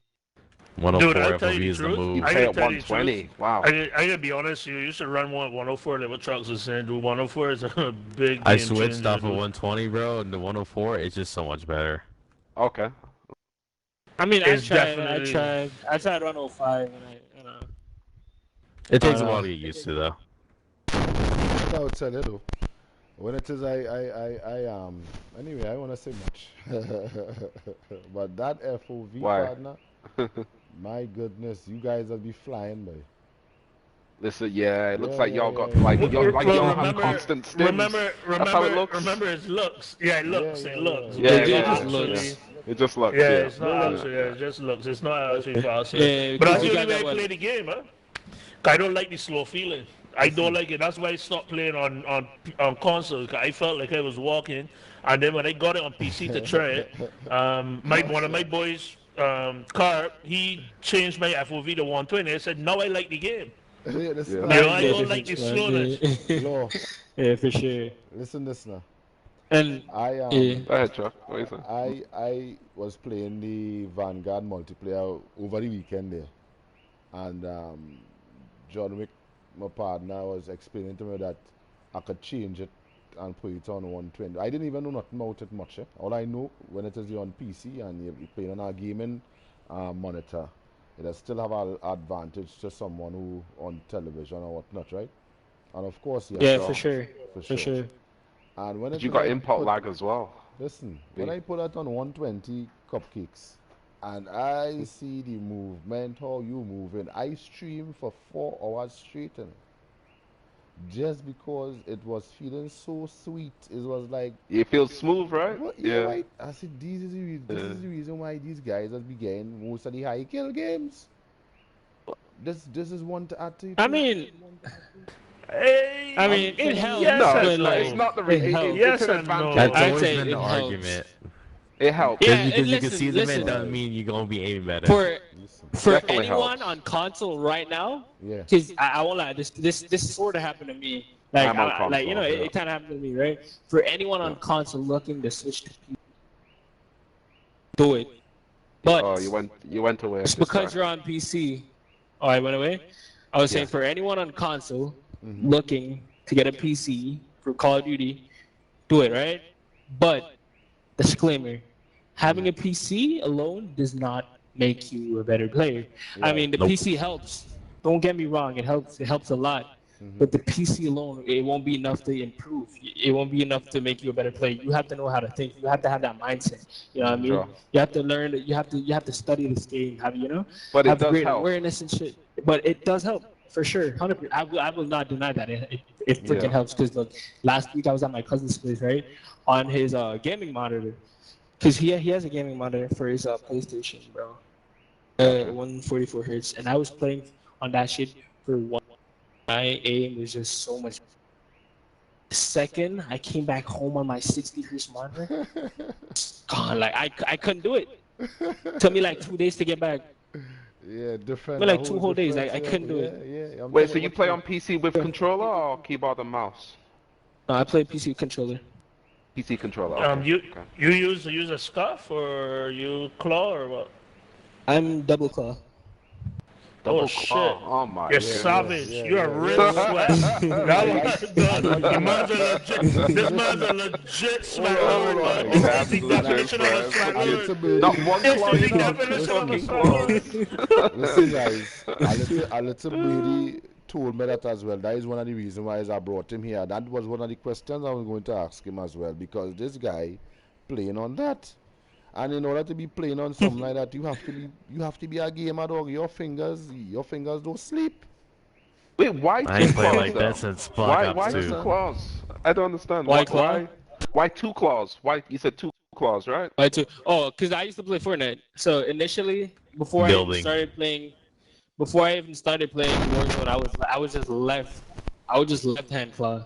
104 Dude, I'll tell you FOV the is the truth. move. You I play gotta at tell you the 120. Wow. I gotta be honest, you should run 104 level trucks and saying, dude, 104 is a big I game switched changer, off of dude. 120, bro, and the 104. It's just so much better. Okay. I mean, It's definitely- I tried 105 and It takes a Uh, while to get used to, though. I would tell you though. When it is, anyway, I want to say much. But that FOV Why? partner, my goodness, you guys will be flying, boy. Listen, yeah, it looks Yeah, like yeah, y'all got yeah, like yeah. y'all have remember- constant stims. Remember, That's how it looks. remember it looks. Yeah, it looks. Yeah, It yeah, looks. yeah. But Yeah, it's it not just actually- looks. It just looks. Yeah, Yeah, it's not actually. Yeah, it just looks. It's not actually fast. Yeah, But that's because the you only got way I that one. play the game, huh? I don't like the slow feeling. I don't like it. That's why I stopped playing on console. 'Cause I felt like I was walking, and then when I got it on PC to try it, one of my boys, Carp, he changed my FOV to 120. I said, now I like the game. Yeah, this Yeah. now, You know, I Yeah, don't like the different, slowness. yeah. Law, Yeah, for sure. listen this now. And I yeah. Go ahead, Chuck. What do you think? I was playing the Vanguard multiplayer over the weekend there, and John Wick, my partner, was explaining to me that I could change it and put it on 120. I didn't even know nothing about it much. All I know when it is on PC and you're playing on a gaming monitor, it does still have an advantage to someone who on television or whatnot, right? And of course, Yeah, for sure. For sure. And when But it you is got I import put- lag as well. Listen, when Big. I put that on 120 cupcakes and I see the movement, how you moving, I streamed for 4 hours straight and just because it was feeling so sweet. It was like, It feels smooth, right? what, yeah, right. I said, this is the reason why these guys have been getting most of the high kill games. This is one to add to it. I mean, Hey, it helps. Yes No, and it's not. It's no. not the. It helps. Yes It's an and no. advantage. That's I'd always say been it the helps. argument. It helps. Yeah, Because you and can see them, listen, it doesn't mean you're gonna be aiming better. For Definitely anyone helps. on console right now, Yeah. because I won't lie, this sort of happened to me. Like, I'm on like you know, console, yeah. it kind of happened to me, right? For anyone on console looking to switch to PC, do it. But Oh, you went away. it's Just because sorry. you're on PC. Oh, I went away. I was saying for anyone on console looking to get a PC for Call of Duty, do it, right? But disclaimer: having a PC alone does not make you a better player. I mean, the Nope. PC helps. Don't get me wrong; it helps. It helps a lot. But the PC alone, it won't be enough to improve. It won't be enough to make you a better player. You have to know how to think. You have to have that mindset. You know what I mean? Sure. You have to learn. You have to study this game. Have you know? But it have does great help. awareness and shit. But it does help for sure. 100%. I will not deny that it freaking Yeah. helps. Because look, last week I was at my cousin's place, right, on his gaming monitor, because he has a gaming monitor for his PlayStation, bro. 144 hertz, and I was playing on that shit for one. My aim was just so much. The second I came back home on my 60 hertz monitor, gone. Like I couldn't do it. Took me like 2 days to get back. Yeah, different. Well, A like 2 whole whole days. different. I couldn't do it. Yeah. I'm Wait, so telling you play on PC with controller or keyboard and mouse? No, I play PC controller. PC controller. Okay. You use a scuff or you claw or what? I'm double claw. Oh shit! Oh my. You're goodness. savage. yeah, You're a yeah, real sweat. This man's a legit sweat lord, man. That's the definition of a sweat lord. Not one This claw, is you the know. definition of a Fucking sweat claw. lord. Listen, guys, a little Brady told me that as well. That is one of the reasons why I brought him here. That was one of the questions I was going to ask him as well, because this guy playing on that. And in order to be playing on something like that, you have to be a gamer, dog. Your fingers don't sleep. Wait, why I two ain't played claws like though? that since Black Why Ops 2. two claws? I don't understand. Why claw? Why two claws? Why you said two claws, right? I too. Oh, because I used to play Fortnite. So initially, before I even Building. started playing Warzone, I was just left hand claw.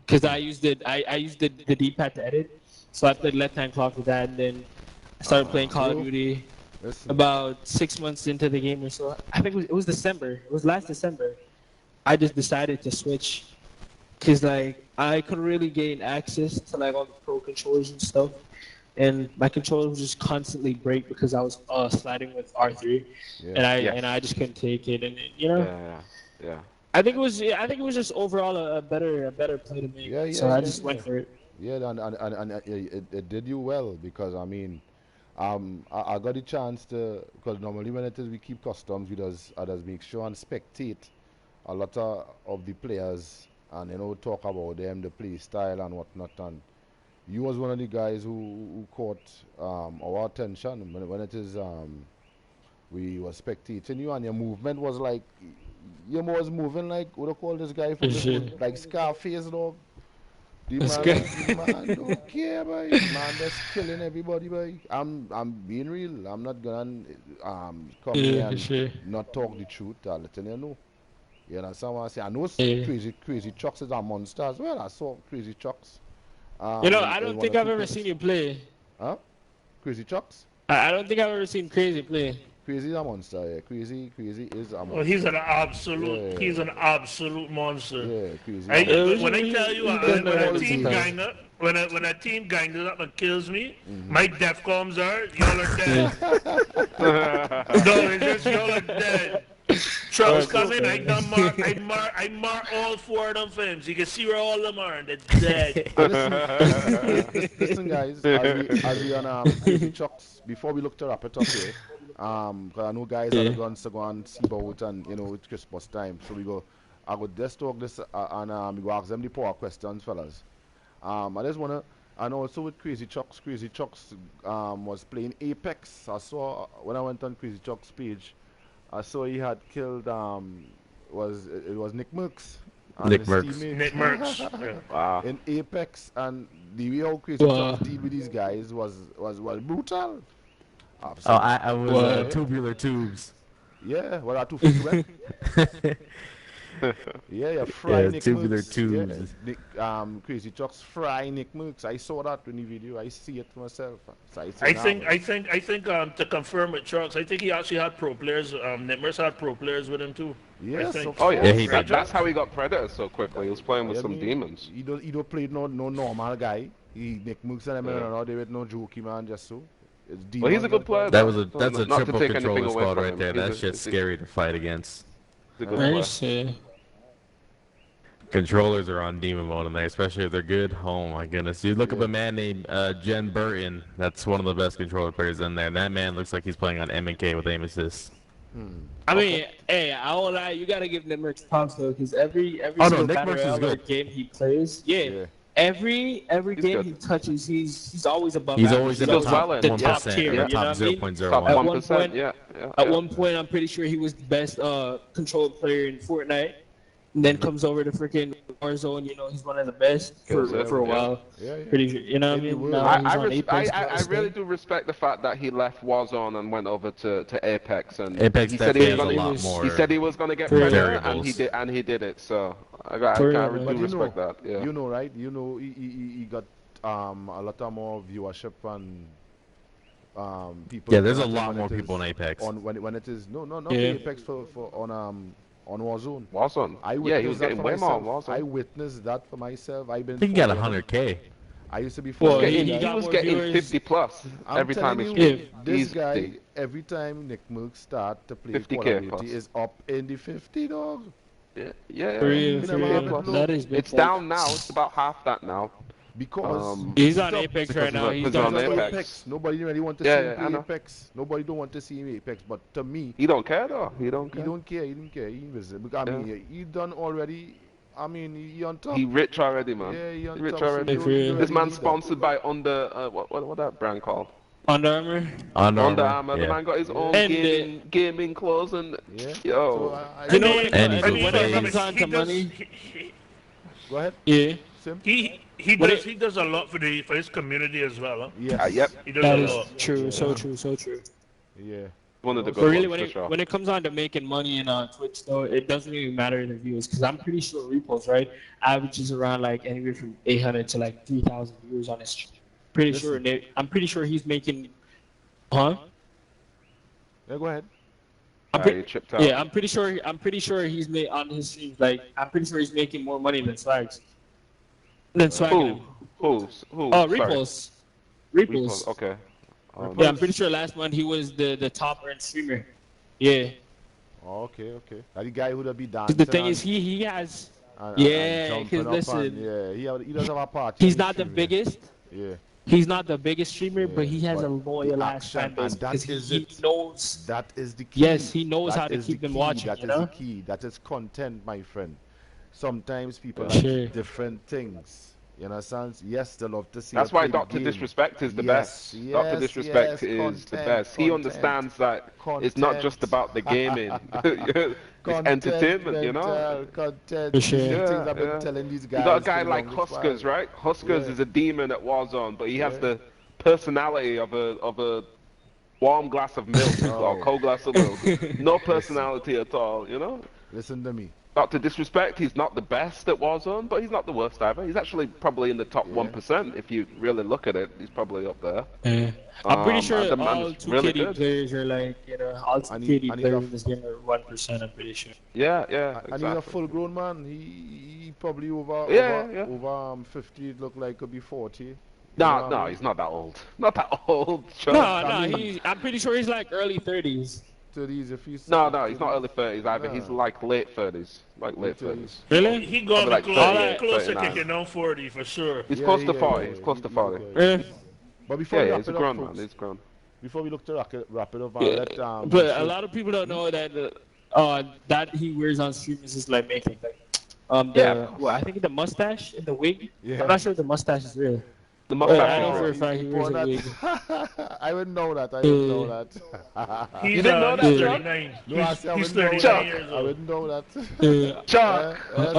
Because I used the D-pad to edit, so I played left hand claw for that, and then I started playing Call of Duty. Listen, About 6 months into the game or so, I think it was December. It was last December. I just decided to switch, cause like I couldn't really gain access to like all the pro controllers and stuff, and my controller was just constantly break because I was sliding with R3, and I just couldn't take it, and you know. Yeah. I think it was just overall a better play to make. So I just went for it. Yeah, and it did you well, because I mean, I got the chance to, because normally when it is we keep customs, I does make sure and spectate a lot of the players, and talk about them, the play style and whatnot. And you was one of the guys who caught our attention when it is we were spectating you, and your movement was like, you was moving like, what do you call this guy from the like Scarface, dog. The man don't care, boy. Man just killing everybody, boy. I'm being real. I'm not gonna come here and not talk the truth. I'll let you know. You understand what I say? I know Crazy Chucks is a monster as well. I saw Crazy Chucks. I don't think I've ever seen you play. Huh? Crazy Chucks? I don't think I've ever seen Crazy play. Crazy is a monster, yeah. Crazy is a monster. Well, he's an absolute monster. Yeah, Crazy. When I tell you, when a team gang up, when a team gangs up and kills me, my defcoms are, y'all are dead. No, it's just y'all are dead. Trucks coming, I mark all 4 of them films. You can see where all of them are, and they're dead. Listen, guys, as we on Crazy Chucks, before we look to wrap it up here, because I know guys are going to go and see about, and it's Christmas time, so I go just talk this and we go ask them the power questions, fellas. I just wanna, and also with Crazy Chucks was playing Apex. I saw when I went on Crazy Chucks page, I saw he had killed it was Nick Merckx. Nick Merckx. Nick Merckx. Yeah. Wow. In Apex, and the way how Crazy Chucks deal with these guys was brutal. I was tubular tubes. Yeah, what are 2 feet wet? Yeah, fry Nick tubular Merckx. tubes. Yeah, Crazy Chucks fry Nick Merckx. I saw that in the video. I see it myself. So I think to confirm with Trucks, I think he actually had pro players. Nick Merckx had pro players with him too. Yes. Oh yeah, he did. that's how he got Predator so quickly. He was playing with some demons. He don't play no normal guy. Nick Merckx and him out there with no jokey man, just so. Well, he's a good player. That's a not to triple take controller anything away squad from right him. there. That He's shit's scary to fight against. He's a good player. Nice. Controllers are on demon mode in there, especially if they're good. Oh my goodness. You look up a man named Jen Burton. That's one of the best controller players in there. That man looks like he's playing on M&K with aim assist. I mean, hey, I won't lie. You gotta give Nick Merckx props though, because every no, single Nick battle Merckx is royale good. game he plays, every game good. he touches, he's always above. He's average. always in He the does top well in 1%, top tier, or you know top what I mean? 0.01. Top At 1%. one point- Yeah. At one point, I'm pretty sure he was the best controller player in Fortnite. and then comes over to freaking Warzone. You know, he's one of the best Kills for it, a yeah. while. Yeah. Pretty sure, you know what I In the mean? world. Now he's on I Apex. really do respect the fact that he left Warzone and went over to Apex, and Apex he said he definitely was has a gonna, lot more he said he was gonna get For real. better, variables. and he did it. So I For real, do man. But respect that. Yeah. you know, right? You know, he got a lot of more viewership and people. Yeah, there's a looking at him lot when more it is people in Apex. On when it is not Yeah. Apex for on Warzone. Warzone. I Yeah, witnessed he was that getting for way more myself. on I Warzone. witnessed that for myself. I've been. I think he got following him. 100K. I used to be Well, following he him. He got was more getting viewers. 50 plus I'm every time telling he you, streamed. this Easy. guy, every time Nick Merck start to play 50K Call of Duty, plus. is up in the 50, dog. Yeah. For real, You for never have it real. low. That is big. It's down now. It's about half that now. Because He's on stop- Apex because right he's now. on- He's because done he's on well. Apex. Nobody really want to Yeah, see him yeah, I play know. Apex. Nobody don't want to see him Apex. But to me, He don't care though. He don't he care. don't care. He don't care. He invisible. Because, I mean, he done already. I mean, he on top. He rich already, man. Yeah, he on He rich top. So already. you don't- you don't This really man's need that. sponsored by what that brand called? Under Armour. Under Armour. The Yeah. man got his own And, gaming clothes and Yeah. yo. So You know when it, And he's when a it face. comes on to money, go ahead, yeah, Sim. He does a lot for his community as well. Huh? Yes. Yep. He does that a is lot. true. So true. So true. Yeah. One of the But good But really, ones for sure. when it comes on to making money and on Twitch, though, it doesn't really matter the views because I'm pretty sure Repos, right, averages around like anywhere from 800 to like 3,000 viewers on his stream. Pretty Listen. sure. I'm pretty sure he's making. Huh? Yeah, go ahead. You tripped out. Yeah, I'm pretty sure. I'm pretty sure he's made on his streams. Like, I'm pretty sure he's making more money than Swags. Than Swag. Who? Oh, Sorry. Repos. Repos. Okay. Yeah, I'm pretty sure last month he was the top earned streamer. Yeah. Oh, okay. That the guy who'd be 'Cause dancing. the thing and- is, he has. and Yeah, jumping 'cause up listen, and, yeah, he does have a party. He's on not the stream, biggest. Yeah. He's not the biggest streamer, Yeah, but he has a but loyal the ass action, fan base and that because is he it. knows. That is the key. Yes, he knows That how to is keep the them key. watching. That You is know. the key. That is content, my friend. Sometimes people Sure. like different things. You understand? Yes, they love to see. That's you why play the Dr. game. Disrespect is the Yes, best. Dr. yes, Disrespect yes, is the content, best. He content, understands that it's not just content. about the gaming. It's entertainment, you know? Content. For sure. These Yeah, things I've been yeah. telling these You guys. got a guy for the like longest Huskers, while. right? Huskers Yeah. is a demon at Warzone, but he has Yeah. the personality of a warm glass of milk or Oh. cold glass of milk. No personality at all, you know? Listen to me. Dr. Disrespect, he's not the best at Warzone, but he's not the worst either. He's actually probably in the top 1%. If you really look at it, he's probably up there. Yeah. I'm pretty sure and the man all is 2KD really good. players are like, all And 2KD he's players a- in this game are 1%. I'm pretty sure. Yeah, And he's a exactly. full-grown man. He probably over Yeah, yeah. over 50. It look like could be 40. No, he's not that old. Not that old. Sure. No, I mean- I'm pretty sure he's like early 30s. 30s if he's. No, he's not early 30s either. No. He's like late 30s. Like late Late 30s. Really? He gonna be Like close, 38, close to 39. kicking on 40 for sure. He's Yeah, close yeah, to yeah, 40. yeah, He's close to 40. Really? But before Yeah, we wrap he's it up, grown, folks, man. He's grown. before we look to wrap it up, Yeah, let but a lot of people don't know that that he wears on stream is just like making like Yeah. I think the mustache and the wig. Yeah. I'm not sure if the mustache is real. The But mustache I know is for a real. fact he wears a wig. I wouldn't know that. I wouldn't know that. He's, You didn't know that, he's Chuck? 39. No, I said I He's wouldn't know 39 that. years I old. wouldn't know that. Chuck!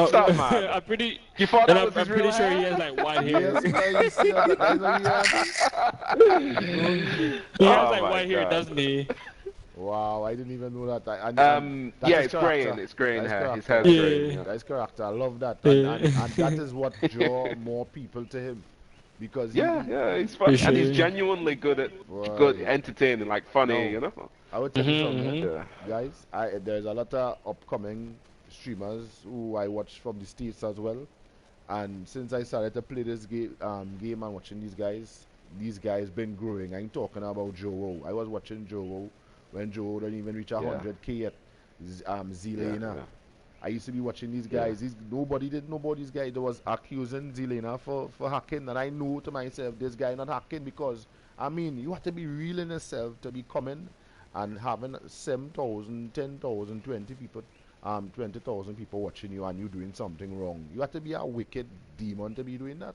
Stop, man. I'm pretty. You thought And that was I'm his real pretty sure he hair? has like white hair. Yes, man, you see that? That's what he has. He has Oh like my white hair, God. doesn't he? Wow, I didn't even know that. That Yeah, is it's graying. character. It's graying That's hair. His character. hair's graying. Yeah. Yeah. That's character. I love that. Yeah. And that is what draw more people to him. Because Yeah, he's fun. For And he's sure. genuinely good at Right. entertaining, like funny, No. you know? I would tell you Mhm, something, Yeah. guys. There's a lot of upcoming streamers who I watch from the States as well. And since I started to play this game and watching these guys been growing. I'm talking about Joe. I was watching Joe when Joe didn't even reach 100K yet. Zelena. Yeah. I used to be watching these guys. Nobody didn't know about these guys. They was accusing Zelena for hacking, and I knew to myself, this guy not hacking because I mean you have to be real in yourself to be coming and having 7,000, 10,000, 20 people, 20,000 people watching you, and you doing something wrong. You have to be a wicked demon to be doing that.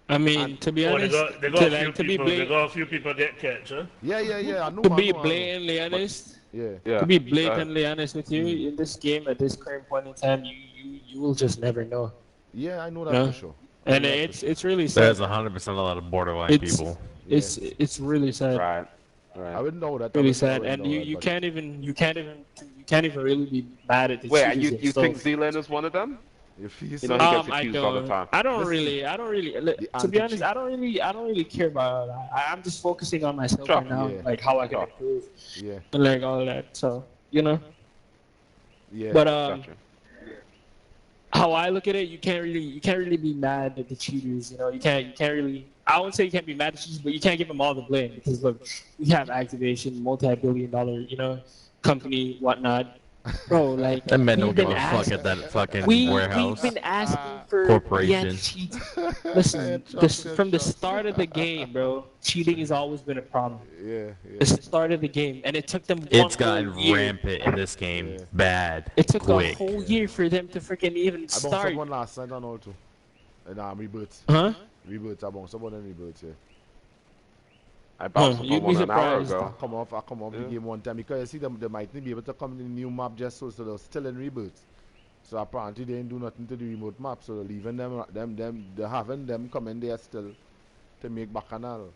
I mean, to be Oh, honest, they got to a few people get catch, huh? Yeah. I know. be I know, I know. blatantly honest, Yeah. Yeah. to be blatantly honest with you, in this game at this current point in time, you you will just never know. Yeah, I know that No. for sure. And know that for it's really sad. There's 100% a lot of borderline It's people. it's really sad. Right. I Right. wouldn't know that. Really I sad, wouldn't and know you that, can't even really be mad at the Wait, and cheaters you think themselves. Zealand is one of them? If he's You know, he gets I accused all the don't. time. I don't Listen, really. To be honest, I don't really care about. I'm just focusing on myself Sure. right now, Yeah. like how I can Sure. improve, Yeah, and like all that. So you know. yeah. But Gotcha. how I look at it, you can't really be mad at the cheaters. You know, you can't really. I wouldn't say you can't be mad at cheaters, but you can't give them all the blame because look, we have Activation, multi-billion-dollar, company, whatnot. Bro, like That men don't we've give been a fuck asking- at that fucking we've warehouse. been asking for Corporation. cheat. Listen, from the start of the game, bro, cheating has always been a problem. Yeah, The start of the game, and it took them It's one gotten whole year. rampant in this game. Yeah. Bad. It took Quick. a whole year for them to freaking even I bounced start. someone last night and all too. And rebirths. Huh? Rebirths, I bounced someone in rebirths, yeah. I bounced you'd someone be an hour surprised. ago. I come off the game one time because you see them, they might not be able to come in the new map just so they're still in rebirths. So apparently they didn't do nothing to the remote map, so they're leaving they're having them come in there still to make bacchanal.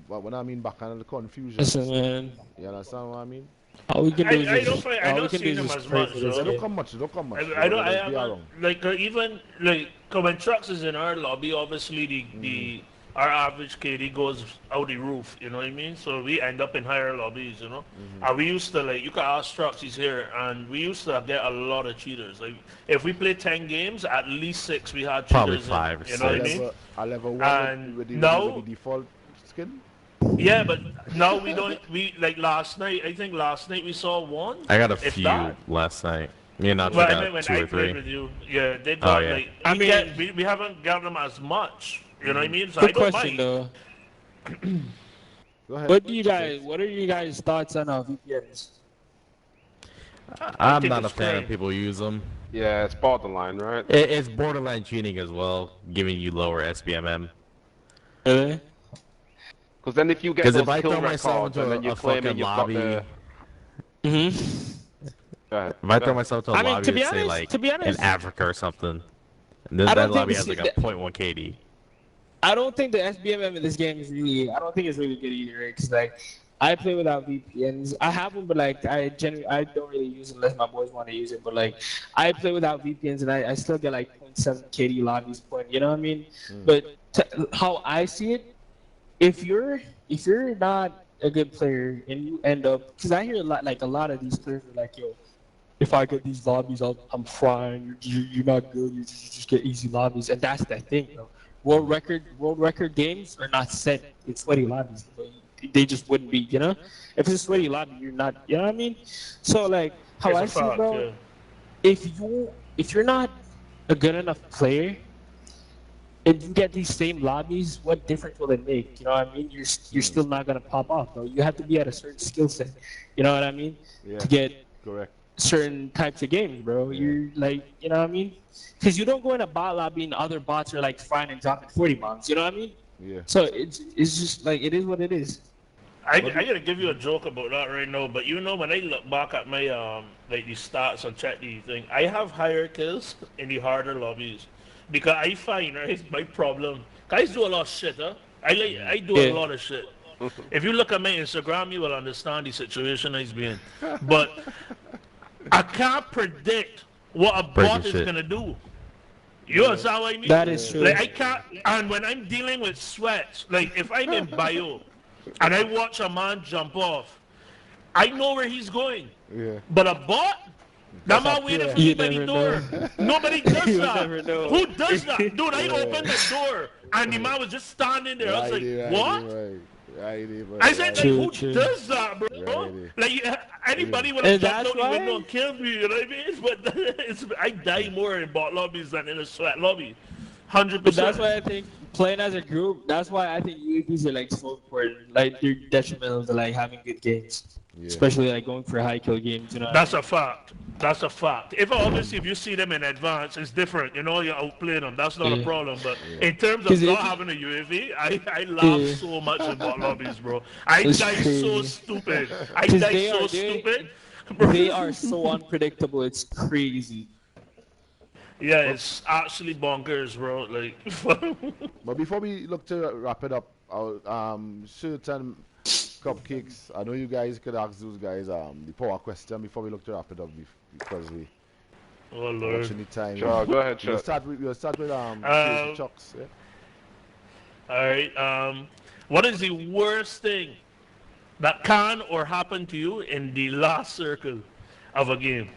But when I mean bacchanal, confusion. Listen, man. You understand what I mean? All we can do is I just, don't all we don't can see do is them just as pray much, for this though. They kid. don't come much, they don't come much. I don't. I Let's be haven't around. like even like when trucks is in our lobby. Obviously, the our average KD goes out the roof. You know what I mean? So we end up in higher lobbies. You know, and we used to like you can ask trucks. He's here, and we used to get a lot of cheaters. Like if we play 10 games, at least 6 we had cheaters. Probably in, 5 or You know what I 6. mean? I level one And with now- the default skin. Yeah, but now we don't. We like last night. I think last night we saw one. I got a if few that. last night. Me and Nacho Well, I got mean, when 2 I or played 3. with you, yeah, they got yeah. like. I mean- we haven't got them as much. You know what I mean? So Good I don't question mind. though. Go ahead. What are you guys thoughts on VPNs? I'm think not a it's fan great. of people use them. Yeah, it's borderline, right? It's borderline cheating as well, giving you lower SBMM. Really? Because then if you get 'Cause those if I kill throw myself records into and then a you're claiming fucking you've lobby- got the... Mm-hmm. Go ahead. If I Go throw ahead. myself to a I mean, lobby, to be say honest- like to be honest- in Africa or something, and then I that don't think lobby this has like is a 0.1 KD. I don't think the SBMM in this game is really. I don't think it's really good either. Because like, I play without VPNs. I have them, but like, I don't really use it unless my boys want to use it. But like, I play without VPNs, and I still get like 0.7 KD lobbies point. You know what I mean? But how I see it, if you're not a good player and you end up, because I hear a lot of these players are like, yo, if I get these lobbies, I'm fine. You're not good. You just get easy lobbies, and that's the thing, though. World record games are not set in sweaty lobbies. They just wouldn't be, you know. If it's a sweaty lobby, you're not, you know what I mean? So like, how It's I a see it, fact, bro. yeah. If you're not a good enough player, and you get these same lobbies, what difference will it make? You know what I mean? You're still not gonna pop off, bro. You have to be at a certain skill set. You know what I mean? Yeah. To get Correct. certain types of games, bro. You're like, you know what I mean? Because you don't go in a bot lobby and other bots are like fine and dropping 40 bombs. You know what I mean? Yeah. So it's just like it is what it is. I gotta give you a joke about that right now, but you know when I look back at my like the stats and check the thing, I have higher kills in the harder lobbies because I find right my problem. Guys do a lot of shit, huh? I do a Yeah. lot of shit. If you look at my Instagram, you will understand the situation I've been. But I can't predict what a bot is shit. gonna do. You understand what I mean? That is true. Like I can't, and when I'm dealing with sweats, like if I'm in bio and I watch a man jump off, I know where he's going. Yeah. But a bot, that man waiting for me You by the never door. know. Nobody does You that. never know. Who does that? Dude, I opened the door and the man was just standing there. I was like, what? I said, like, True, who true. does that, bro? Righty. Like, anybody would And have jumped that's out the why- window and killed me, you know what I mean? But I die more in bot lobbies than in a sweat lobby. 100%. But that's why I think playing as a group. That's why I think UAPs are like so important. Like they're detrimental to like having good games, Yeah. especially like going for high kill games. You know. That's a fact. That's a fact. If obviously if you see them in advance, it's different. You know, you outplay them. That's not a Yeah. problem. But in terms of 'Cause not if you- having a UAV, I laugh Yeah. so much in bot lobbies, bro. I It's die so crazy. stupid. I 'Cause die they so are- stupid. They are so unpredictable. It's crazy. Yeah, it's actually bonkers, bro. Like, But before we look to wrap it up, shirts and cupcakes. I know you guys could ask those guys the power question before we look to wrap it up because we oh are lord. watching the time. Sure, go ahead, We'll sure. start with Crazy Um, Chucks. Yeah? all right. What is the worst thing that can or happen to you in the last circle of a game?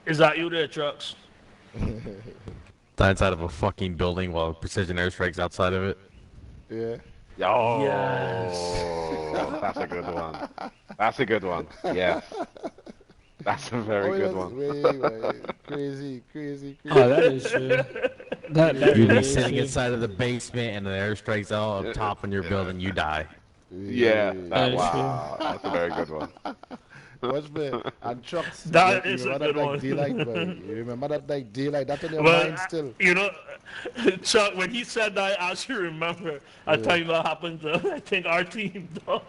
Is that you there, Trucks? Die inside of a fucking building while precision airstrikes outside of it. Yeah. Yo, Yes. that's a good one. That's a good one. Yes. That's a very good one. Wait. Crazy. Oh, that is true. That You'd really be is sitting true. inside of the basement and the airstrikes all up top on your building, you die. Yeah, That is wow, that's a very good one. What's man? And Chucks. That you is a remember good that like one. daylight, boy. You remember that like daylight? That's in your Well, mind still. you know, Chuck, when he said that, I actually remember a time that happened to, I think, our team, dog.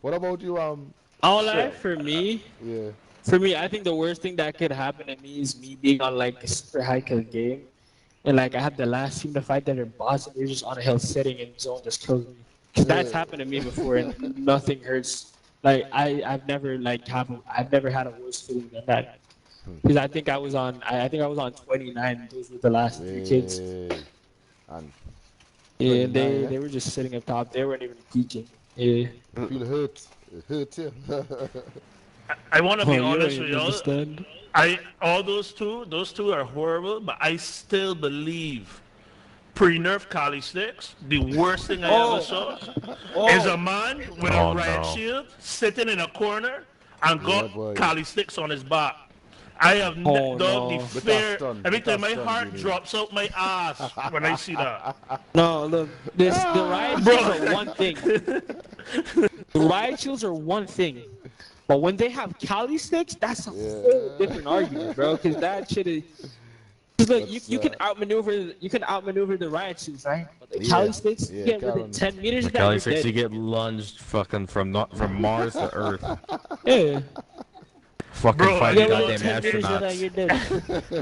What about you? All right, for me, Yeah. I think the worst thing that could happen to me is me being on like a super high kill game, and like I have the last team to fight that are boss, and they're just on a hill sitting in zone just kills me. Cause that's happened to me before, and nothing hurts. Like I've never I've never had a worse feeling than that. Because I think I was on 29. Those were the last three kids. And Yeah, 29, they were just sitting up top. They weren't even peeking. Yeah. you feel hurt. It hurts you. I want to Oh, be you don't honest with even y'all. understand. All those two are horrible, but I still believe pre-nerf Kali sticks, the worst thing I ever saw is a man with Oh, a riot no. shield sitting in a corner and got boy. Kali sticks on his back. I have Oh, dog no. the But fear. that's done. Every But time that's my done, heart Jimmy. drops out my ass when I see that. No, look, the riot Bro. shields are one thing. The riot shields are one thing. But when they have Cali sticks, that's a whole different argument, bro. Because that shit is. Cause look, you can outmaneuver the riot shields, right? But the Cali sticks, you get within 10 meters of that, Kelly you're 6, you dead. get lunged fucking from Mars to Earth. Yeah. Fucking Bro, fighting you know, goddamn 10 meters of that, astronauts. you're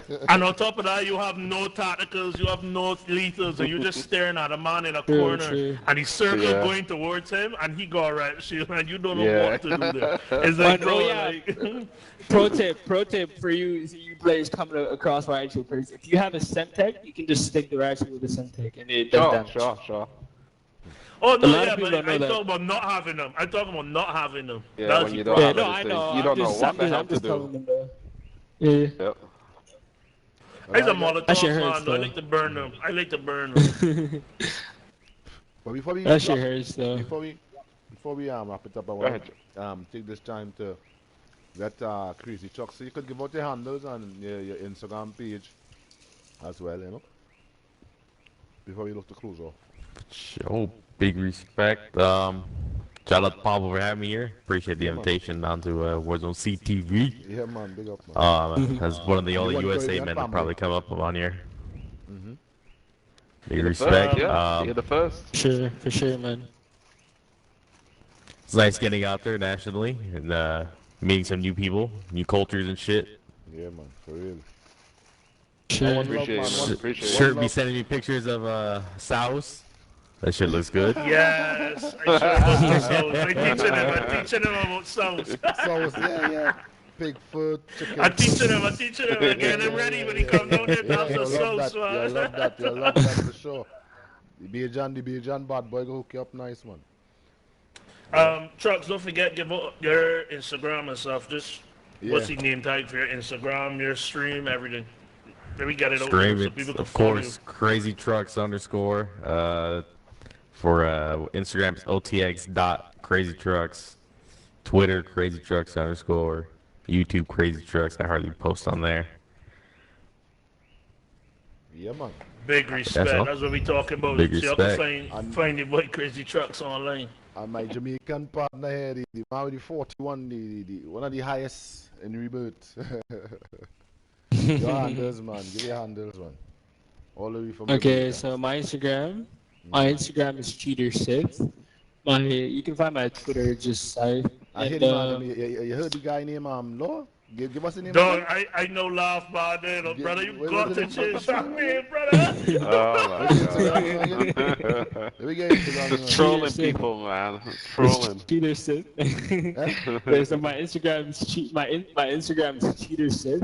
dead. And on top of that, you have no tacticals, you have no lethals, and you're just staring at a man in a corner, true. and he's circle Yeah. going towards him, and he got a riot shield, and you don't know Yeah. what to do there. It's like, But, bro, oh, yeah. like, Pro tip for you players coming across riot shield players. If you have a Semtech, you can just stick the riot shield with the Semtech, and it does damage. Sure. oh A no, lot yeah, of people but don't know I that. talk about not having them. I talk about not having them. Yeah, That's when the you don't problem. Yeah, have no, anything, I know. you don't know what the hell I'm to just do. telling them though. Yeah. Yep. It's a Alright, Molotov, That shit man. hurts, I though. like to burn them. I like to burn them. But before we That shit hurts though. before we wrap it up, I Go want ahead. to take this time to let Crazy Chuck, so you could give out your handles and your Instagram page as well, you know. Before we look to close off. Oh, big respect. Shout out to Pablo for having me here. Appreciate the Yeah, man. invitation down to Warzone CTV. Yeah, man, big up, man. As one of the only one USA Caribbean men to family. probably come up on here. Big You're the respect. first, yeah. You're the first. For sure, man. It's nice getting out there nationally and meeting some new people, new cultures and shit. Yeah, man, for real. Sure. One love, Appreciate man. it, One- man. Appreciate Sure, love. be sending me pictures of Souse. That shit looks good. Yes, I sure about sounds. I'm teaching him about sounds. Sauce, yeah. Bigfoot, chicken. I'm teaching him, getting him ready when he comes down there. That's you'll the love sauce, that. man. You'll love that for sure. The Bajan bad boy go hook you up nice, man. Trucks, don't forget, give out your Instagram and stuff. Just what's the name tag for your Instagram, your stream, everything. Let me get it over Stream so it, people can of follow course, Crazy Trucks underscore. For Instagram, it's otx.crazytrucks. Twitter, Crazy Trucks underscore. YouTube, Crazy Trucks. I hardly post on there. Yeah, man. you. Big respect. all. That's what we talking about. Big So y'all can respect. find your boy Crazy Trucks online. And my Jamaican partner here, the man with the 41, the one of the highest in rebirth. Your handles, man. Give your handles, man. All the way from Okay, Jamaica. so my Instagram is cheater6. You can find my Twitter just Sai. I hear And the man. You heard the guy named Law? Give us the name Dog, again. I know laugh about it, brother. You What got was to the change name? that name, brother. Oh Let me Instagram name again. my Let me get Instagram Just name. trolling people, man. Trolling. Cheater Sith. Yeah, so my Instagram is Cheater Sith.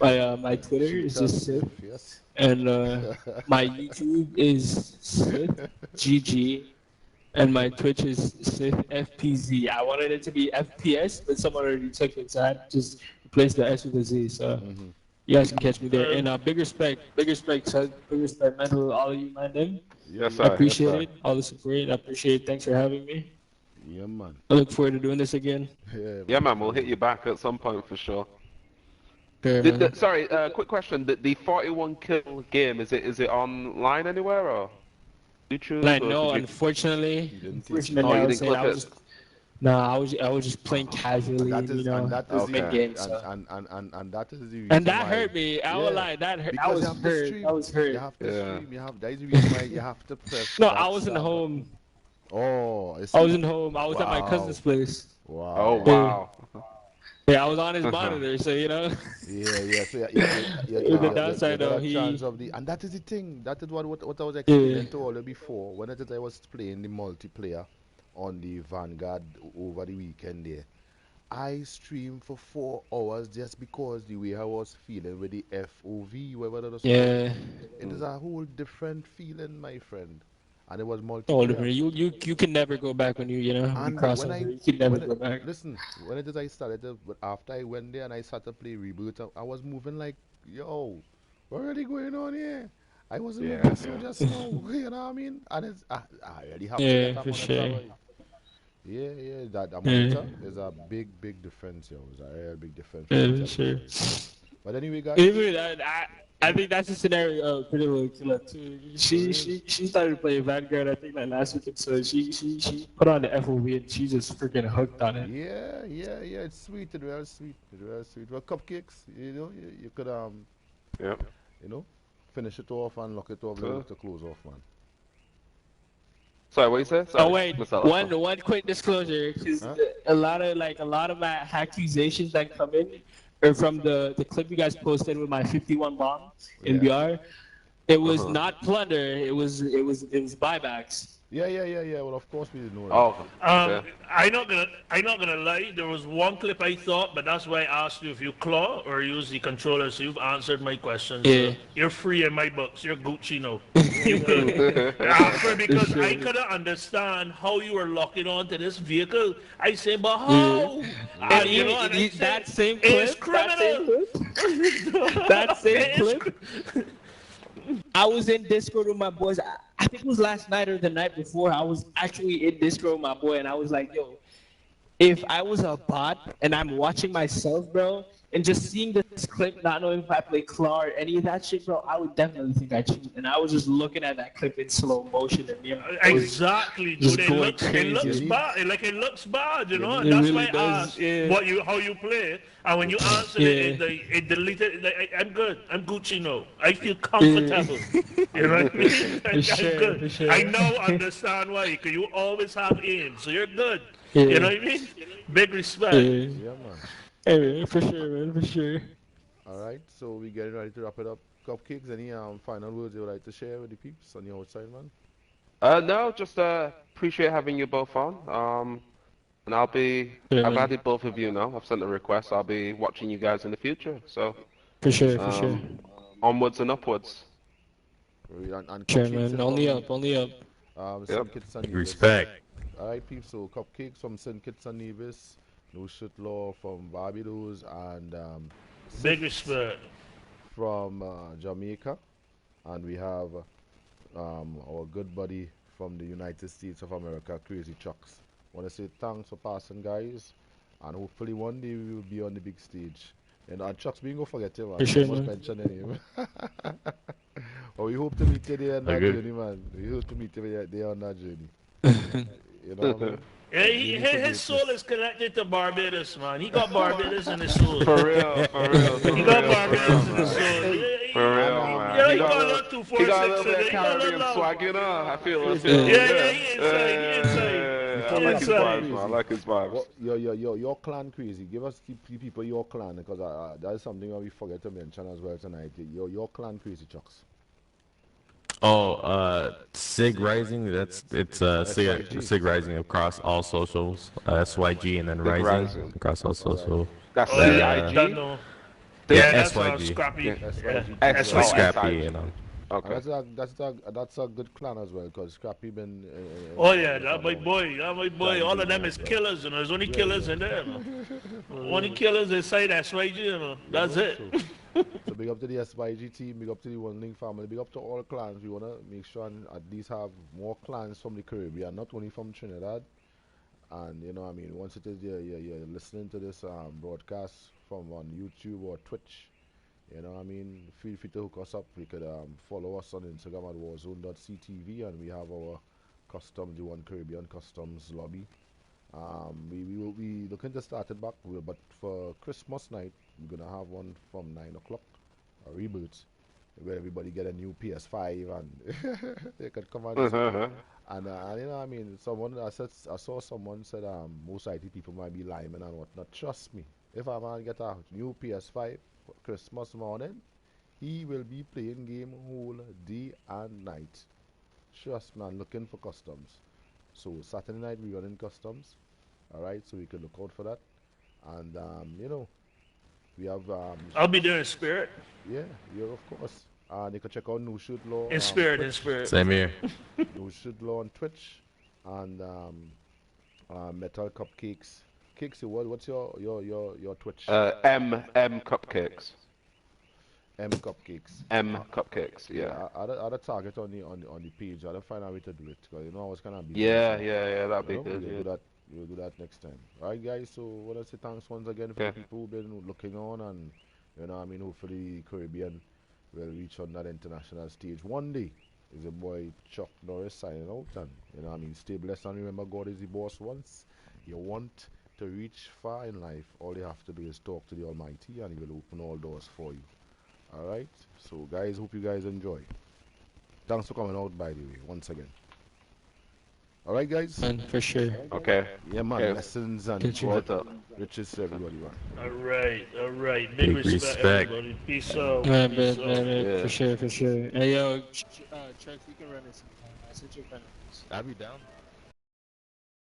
My Twitter is Cheetah just Sith. Sif, yes. And my YouTube is Sith GG. And my Twitch is Sith FPZ. I wanted it to be FPS, but someone already took it, so I had to just replace the S with a Z. So you guys can catch me there. And big respect, son. Big respect, man, to all of you, man. Them. Yes, I sir. appreciate it. All the support. I appreciate it. Thanks for having me. Yeah, man. I look forward to doing this again. Yeah, man. We'll hit you back at some point for sure. Sure, man. Sorry, quick question. The 41 kill game is it online anywhere or YouTube? Like, or no, did you- unfortunately, Oh, I you was didn't saying clip I was it. just, no, I was just playing casually, And that is, you know, and that is Okay. mid-game, so. and that is the reason And that why, hurt me. I won't lie, that hurt. I because was you have to hurt. stream. I was hurt. You have to Yeah. stream. That is the reason why you have to press. No, that I wasn't start home. button. Oh, I see. I wasn't home. I was at my Wow. cousin's place. Wow. Oh wow. Yeah, I was on his monitor, so you know. Yeah. So The downside, though, chance of the, and that is the thing. That is what I was explaining to all of before when I was playing the multiplayer on the Vanguard over the weekend there. I streamed for 4 hours just because the way I was feeling with the FOV, whatever that was called. Yeah. It is a whole different feeling, my friend. And it was Oh, multiplayer. different. You can never go back when you know And cross when over. I, You can never when go back. listen, when it is I started, but after I went there and I started to play Reboot, I was moving like, yo, what really going on here? I wasn't moving so just now, you know what I mean? And it's, I really have to Yeah, get that for monitor. sure. Right? Yeah, that monitor is a big difference, yo. It's a real big difference. Yeah, for sure. But anyway, guys. Even I think that's the scenario of Pretty Little Killer too. She started playing Vanguard I think like last week, so she put on the FOV and she just freaking hooked on it. Yeah. It's sweet. It's real sweet. Well, cupcakes, you could Yeah. finish it off and lock it off to close off, man. Sorry, what you say? Sorry. Oh wait, Missed that last one quick disclosure, because a lot of my accusations that come in are from the clip you guys posted with my 51 bomb in VR. It was not plunder. It was buybacks. Yeah. Well, of course we didn't know that. Oh, okay. I'm not gonna lie. There was one clip I thought, but that's why I asked you if you claw or use the controller. So you've answered my questions. Yeah. So you're free in my books. You're Gucci now. You good? Because I couldn't understand how you were locking onto this vehicle. I said, but how? And You know, even and I said, that same it's clip, criminal. that same It is clip. I was in Discord with my boys. I think it was last night or the night before. I was actually in Discord with my boy, and I was like, yo, if I was a bot and I'm watching myself, bro, and just seeing this clip, not knowing if I play Claw or any of that shit, bro, I would definitely think I cheat. And I was just looking at that clip in slow motion. And me and my boys Exactly, just dude. going It looks crazy. bad. Like it looks bad, you know. It And that's really why I does, asked yeah. how you play. And when you answered it deleted. I'm good. I'm Gucci now. I feel comfortable. You know what I mean? I'm sure, good. for sure. I now understand why. Because you always have aim, so you're good. Yeah. You know what I mean? Big respect. Yeah, man. Hey, for sure, man, for sure. All right, so we getting ready to wrap it up. Cupcakes, any final words you would like to share with the peeps on the outside, man? No, just appreciate having you both on. And I've man. added both of you now. I've sent a request. I'll be watching you guys in the future. So For sure. onwards and upwards. And Sure, cupcakes man. is Only from, up, only up. Syndicate and Nevis. Respect. All right, peeps. So cupcakes from Syndicate and Nevis, No Shit Law from Barbados, and Big respect. from Jamaica, and we have our good buddy from the United States of America, Crazy Chucks. Want to say thanks for passing, guys, and hopefully one day we will be on the big stage. And Chucks, we ain't gonna forget you, man. For sure, I must man. mention your name. But we hope to meet you there on that Okay. journey, man. We hope to meet you there on that journey. You know what I mean? Yeah, We need to his make soul is connected to Barbados, man. He got Barbados in his soul. For real, for real, for He real, got for Barbados in real, his man. soul. For real, You man. know, he He got a got little a 246 little bit of in it. He got a Caribbean little swag, you know. I feel Yeah, he inside, he inside. I like his Inside. vibes, man. I like his vibes. What, your clan crazy. Give us the people your clan because that is something that we forget to mention as well tonight. Your clan crazy, Chucks. Oh, Sig Rising. Sig Rising across all socials. SYG and then Big Rising Rising. across all socials. That's Oh yeah, Uh, don't CIG. know. Yeah, Yeah, that's SYG. Scrappy. Yeah. Yeah. S- With oh, Scrappy, SIG. you know. And Okay. that's a good clan as well because Scrappy been. Oh yeah, that's my boy. That's my boy. All of them is killers, you know. There's only Yeah, killers yeah. in there, you know. Only killers inside that SYG, you know. That's know, it. So big up to the SYG team, big up to the One Link family, big up to all clans. We wanna make sure and at least have more clans from the Caribbean, not only from Trinidad. And you know, I mean, once it is you're listening to this broadcast from on YouTube or Twitch, you know, I mean, feel free to hook us up. We could follow us on Instagram at warzone.ctv, and we have our custom, the One Caribbean Customs lobby. We will be looking to start it back, but for Christmas night, we're gonna have one from 9 o'clock, a reboot, where everybody get a new PS5 and they could come and and you know, I mean, I saw someone said most IT people might be lying and whatnot. Trust me, if I man get a new PS5 for Christmas morning, he will be playing game whole day and night. Trust me, I'm looking for customs. So Saturday night we running customs. All right, so we can look out for that. And you know, we have I'll be there in spirit. yeah, yeah, of course. And you can check out No Shoot Law In spirit, in Twitch, spirit. Same here. No Shoot Law on Twitch, and Metal Cupcakes. Cakes, what's your Twitch? M Cupcakes. M Cupcakes. M Cupcakes. Yeah. Add a target on the page. I'll find a way to do it because you know I was kind of busy. Yeah. So, Yeah. That'd be you know, good. we'll Yeah. do that. We'll do that next time. All right, guys. So, what I say, thanks once again for Yeah. the people who've been looking on, and you know, I mean, hopefully, Caribbean will reach on that international stage one day. Is your boy Chuck Norris signing out, and you know, I mean, stay blessed and remember, God is the boss. Once you want to reach far in life, all you have to do is talk to the Almighty, and He will open all doors for you. All right. So, guys, hope you guys enjoy. Thanks for coming out, by the way, once again. All right, guys. Man, for sure. Okay. Yeah, man. Okay. Lessons and Good job. What's up? riches to everybody, man. All right. Big Big respect, respect. everybody. Peace out. Man, Peace man, out. man, Yeah. for sure, for sure. Hey, yo, Chuck, you can run it sometime. I sent you a friend. I'd be down.